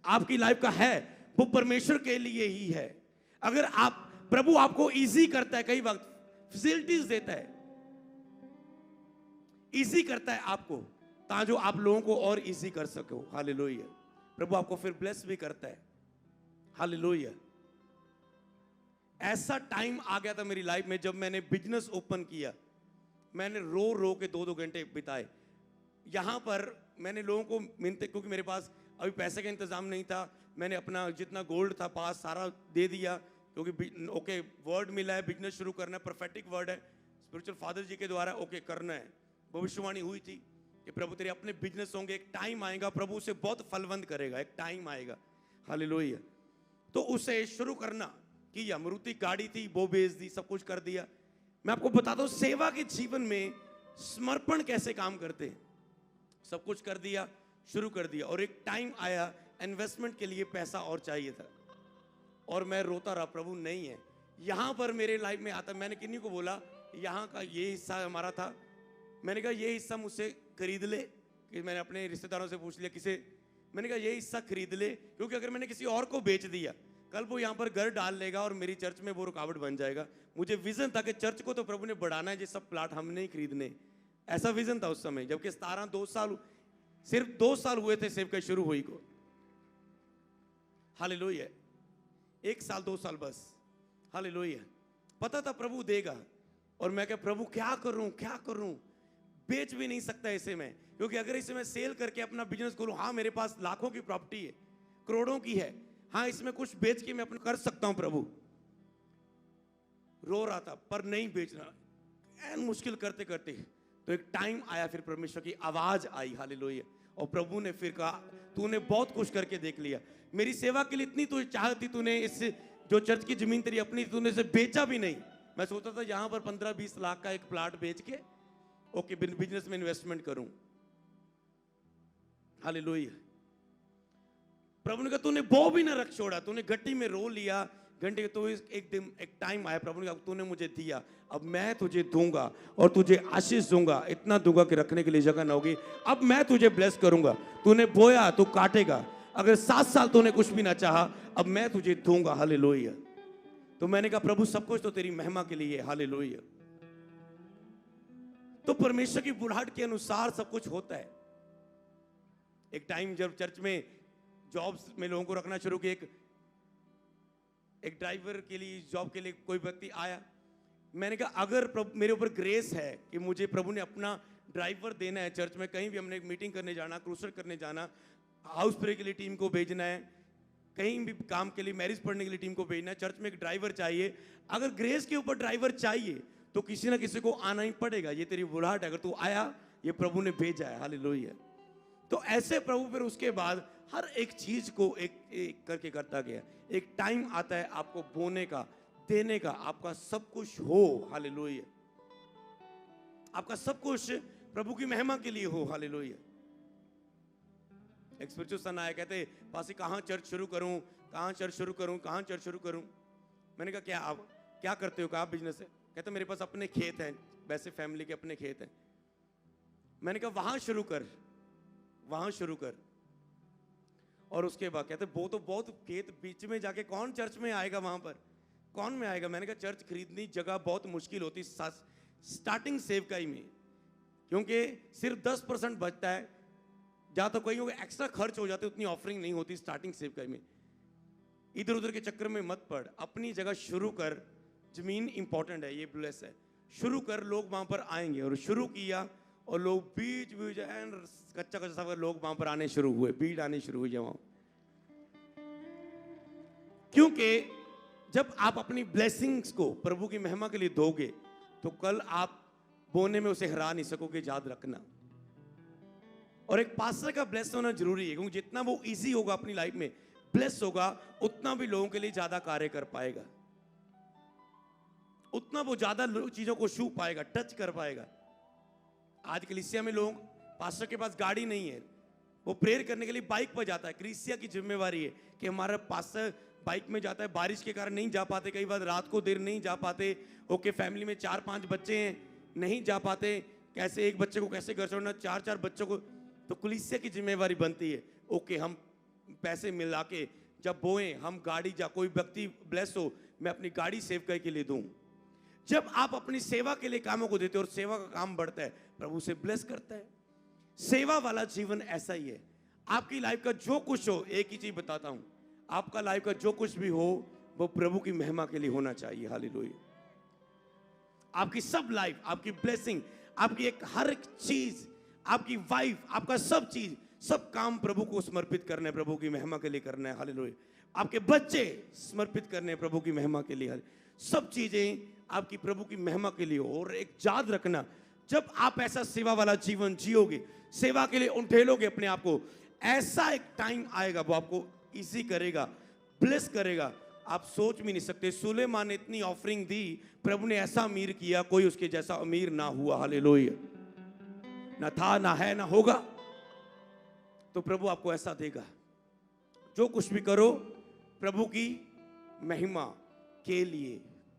आपकी लाइफ का है, वो परमेश्वर के लिए ही है। अगर आप, प्रभु आपको इजी करता है, कई वक्त फैसिलिटीज देता है, इजी करता है आपको, ताकि आप लोगों को और इजी कर सको। हालेलुया। प्रभु आपको फिर ब्लेस भी करता है। हालेलुया। ऐसा टाइम आ गया था मेरी लाइफ में, जब मैंने बिजनेस ओपन किया, मैंने रो रो के 2-2 घंटे बिताए यहां पर। मैंने लोगों को मिलते, क्योंकि मेरे पास अभी पैसे का इंतजाम नहीं था, मैंने अपना जितना गोल्ड था पास सारा दे दिया, क्योंकि ओके वर्ड मिला है, बिजनेस शुरू करना है, प्रोफेटिक वर्ड है स्पिरिचुअल फादर जी के द्वारा, ओके करना है। भविष्यवाणी हुई थी कि प्रभु तेरे अपने बिजनेस होंगे, एक टाइम आएगा प्रभु उसे बहुत फलवंत करेगा, एक टाइम आएगा। हालेलुया। तो उसे शुरू करना कि अमरूती गाड़ी थी वो बेच दी, सब कुछ कर दिया। मैं आपको बताता हूं सेवा के जीवन में समर्पण कैसे काम करते हैं। सब कुछ कर दिया, शुरू कर दिया, और एक टाइम आया इन्वेस्टमेंट के लिए पैसा और चाहिए था, और मैं रोता रहा, प्रभु नहीं है। यहां पर मेरे लाइफ में आता, मैंने किन्हीं को बोला यहां का ये हिस्सा हमारा था, मैंने कहा ये हिस्सा मुझसे खरीद ले, कि मैंने अपने रिश्तेदारों से पूछ लिया किसे, मैंने कहा ये हिस्सा खरीद ले, क्योंकि अगर मैंने किसी और को बेच दिया, कल वो यहाँ पर घर डाल लेगा और मेरी चर्च में वो रुकावट बन जाएगा। मुझे विजन था कि चर्च को तो प्रभु ने बढ़ाना है, ये सब प्लाट हमने ही खरीदने, ऐसा विजन था उस समय। जबकि 2 साल सिर्फ 2 साल हुए थे सेवकाई शुरू हुई को। हालेलुया। 1 साल 2 साल बस। हालेलुया। पता था प्रभु देगा, और मैं क्या प्रभु क्या करूं क्या करूं, बेच भी नहीं सकता इसे मैं, क्योंकि अगर इसे मैं सेल करके अपना बिजनेस खोलूं, हाँ मेरे पास लाखों की प्रॉपर्टी है, करोड़ों की है, हाँ इसमें कुछ बेच के मैं अपना कर सकता हूं। प्रभु रो रहा था, पर नहीं बेचना, एन मुश्किल करते करते तो एक टाइम आया, फिर परमेश्वर की आवाज आई, हालेलुया, और प्रभु ने फिर कहा तूने बहुत कुछ करके देख लिया, मेरी सेवा के लिए इतनी तुझे चाहत थी, तूने इस जो चर्च की जमीन तेरी अपनी, तूने इसे बेचा भी नहीं। मैं सोचता था यहाँ पर 15-20 लाख का एक प्लाट बेच के ओके बिजनेस में इन्वेस्टमेंट करूं। हालेलुया। प्रभु ने कहा तूने बो भी ना रख छोड़ा, तूने गट्टी में रो लिया घंटे, तो एक दिन एक टाइम आया, प्रभु ने कहा तूने मुझे दिया, अब मैं तुझे दूंगा और तुझे आशीष दूंगा, इतना दूंगा कि रखने के लिए जगह ना होगी। अब मैं तुझे ब्लेस करूंगा, तूने बोया तू काटेगा, अगर 7 साल तूने कुछ भी ना चाहा, अब मैं तुझे दूंगा। हालेलुया। तो मैंने कहा प्रभु सब कुछ तो तेरी महिमा के लिए, हालेलुया। तो परमेश्वर की बुलाहट के अनुसार सब कुछ होता है। एक टाइम जब चर्च में जॉब्स में लोगों को रखना शुरू किया, एक ड्राइवर के लिए जॉब के लिए कोई व्यक्ति आया, मैंने कहा अगर मेरे ऊपर ग्रेस है कि मुझे प्रभु ने अपना ड्राइवर देना है, चर्च में कहीं भी हमने एक मीटिंग करने जाना, क्रूसर करने जाना, हाउस प्रे के लिए टीम को भेजना है, कहीं भी काम के लिए मैरिज पढ़ने के लिए टीम को भेजना है, चर्च में एक ड्राइवर चाहिए, अगर ग्रेस के ऊपर ड्राइवर चाहिए तो किसी ना किसी को आना ही पड़ेगा। ये तेरी बुलाहट है, अगर तू आया ये प्रभु ने भेजा है। हालेलुया। तो ऐसे प्रभु फिर उसके बाद हर एक चीज को एक करके करता गया। एक टाइम आता है आपको बोने का, देने का, आपका सब कुछ हो। हालेलुया। आपका सब कुछ प्रभु की महिमा के लिए हो। हालेलुया। एक स्पिरिचुअल सन आया, कहते पासी कहां चर्च शुरू करूं, कहां चर्च शुरू करूं, कहां चर्च शुरू करूं। मैंने कहा क्या आप क्या करते हो, कहा बिजनेस है। कहते मेरे पास अपने खेत हैं, वैसे फैमिली के अपने खेत हैं। मैंने कहा वहां शुरू कर, वहां शुरू कर। और उसके बाद कहते वो तो बहुत खेत बीच में जाके कौन चर्च में आएगा, वहां पर कौन में आएगा। मैंने कहा चर्च खरीदनी जगह बहुत मुश्किल होती स्टार्टिंग सेवकाई में, क्योंकि सिर्फ 10% बचता है, जहां तक कहीं एक्स्ट्रा खर्च हो जाते उतनी ऑफरिंग नहीं होती स्टार्टिंग सेवकाई में। इधर उधर के चक्कर में मत पड़, अपनी जगह शुरू कर। जमीन इंपॉर्टेंट है, ये ब्लेस है, शुरू कर, लोग वहां पर आएंगे। और शुरू किया और लोग बीच कच्चा कच्चा लोग वहां पर आने शुरू हुए, भीड़ आने शुरू हुई वहां। क्योंकि जब आप अपनी ब्लेसिंग्स को प्रभु की महिमा के लिए दोगे तो कल आप बोने में उसे हरा नहीं सकोगे, याद रखना। और एक पास्टर का ब्लेस होना जरूरी है, क्योंकि जितना वो इजी होगा अपनी लाइफ में ब्लेस होगा, उतना भी लोगों के लिए ज्यादा कार्य कर पाएगा, उतना वो ज्यादा चीजों को छू पाएगा, टच कर पाएगा। आज कलीसिया में लोग, पास्टर के पास गाड़ी नहीं है, वो प्रेयर करने के लिए बाइक पर जाता है। कलीसिया की जिम्मेवारी है कि हमारा पास्टर बाइक में जाता है, बारिश के कारण नहीं जा पाते, कई बार रात को देर नहीं जा पाते। ओके, फैमिली में 4-5 बच्चे हैं, नहीं जा पाते, कैसे एक बच्चे को कैसे घर छोड़ना, 4-4 बच्चों को, तो कलीसिया की जिम्मेवारी बनती है ओके हम पैसे मिला के जब बोएं, हम गाड़ी, जा कोई व्यक्ति ब्लेस हो, मैं अपनी गाड़ी सेव के लिए दूं। जब आप अपनी सेवा के लिए कामों को देते हो और सेवा का काम बढ़ता है, प्रभु से ब्लेस करता है। सेवा वाला जीवन ऐसा ही है। आपकी लाइफ का जो कुछ हो, एक ही चीज बताता हूं, आपका लाइफ का जो कुछ भी हो वो प्रभु की महिमा के लिए होना चाहिए। हालेलुया। आपकी सब लाइफ, आपकी ब्लेसिंग, आपकी एक हर एक चीज, आपकी वाइफ, आपका सब चीज, सब काम प्रभु को समर्पित करना है, प्रभु की महिमा के लिए करना है। हालेलुया। आपके बच्चे समर्पित करने हैं प्रभु की महिमा के लिए, सब चीजें आपकी प्रभु की महिमा के लिए हो। और एक याद रखना, जब आप ऐसा सेवा वाला जीवन जियोगे, सेवा के लिए उठेलोगे अपने आप को, ऐसा एक टाइम आएगा वो आपको इजी करेगा, ब्लेस करेगा, आप सोच भी नहीं सकते। सुलेमान ने इतनी ऑफरिंग दी, प्रभु ने ऐसा अमीर किया, कोई उसके जैसा अमीर ना हुआ। हालेलुया। ना था, ना है, ना होगा। तो प्रभु आपको ऐसा देगा। जो कुछ भी करो प्रभु की महिमा के लिए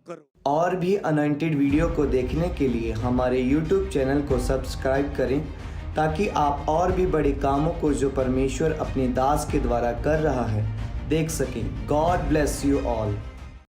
करो। और भी अनॉइंटेड वीडियो को देखने के लिए हमारे YouTube चैनल को सब्सक्राइब करें, ताकि आप और भी बड़े कामों को जो परमेश्वर अपने दास के द्वारा कर रहा है देख सकें। God bless you all.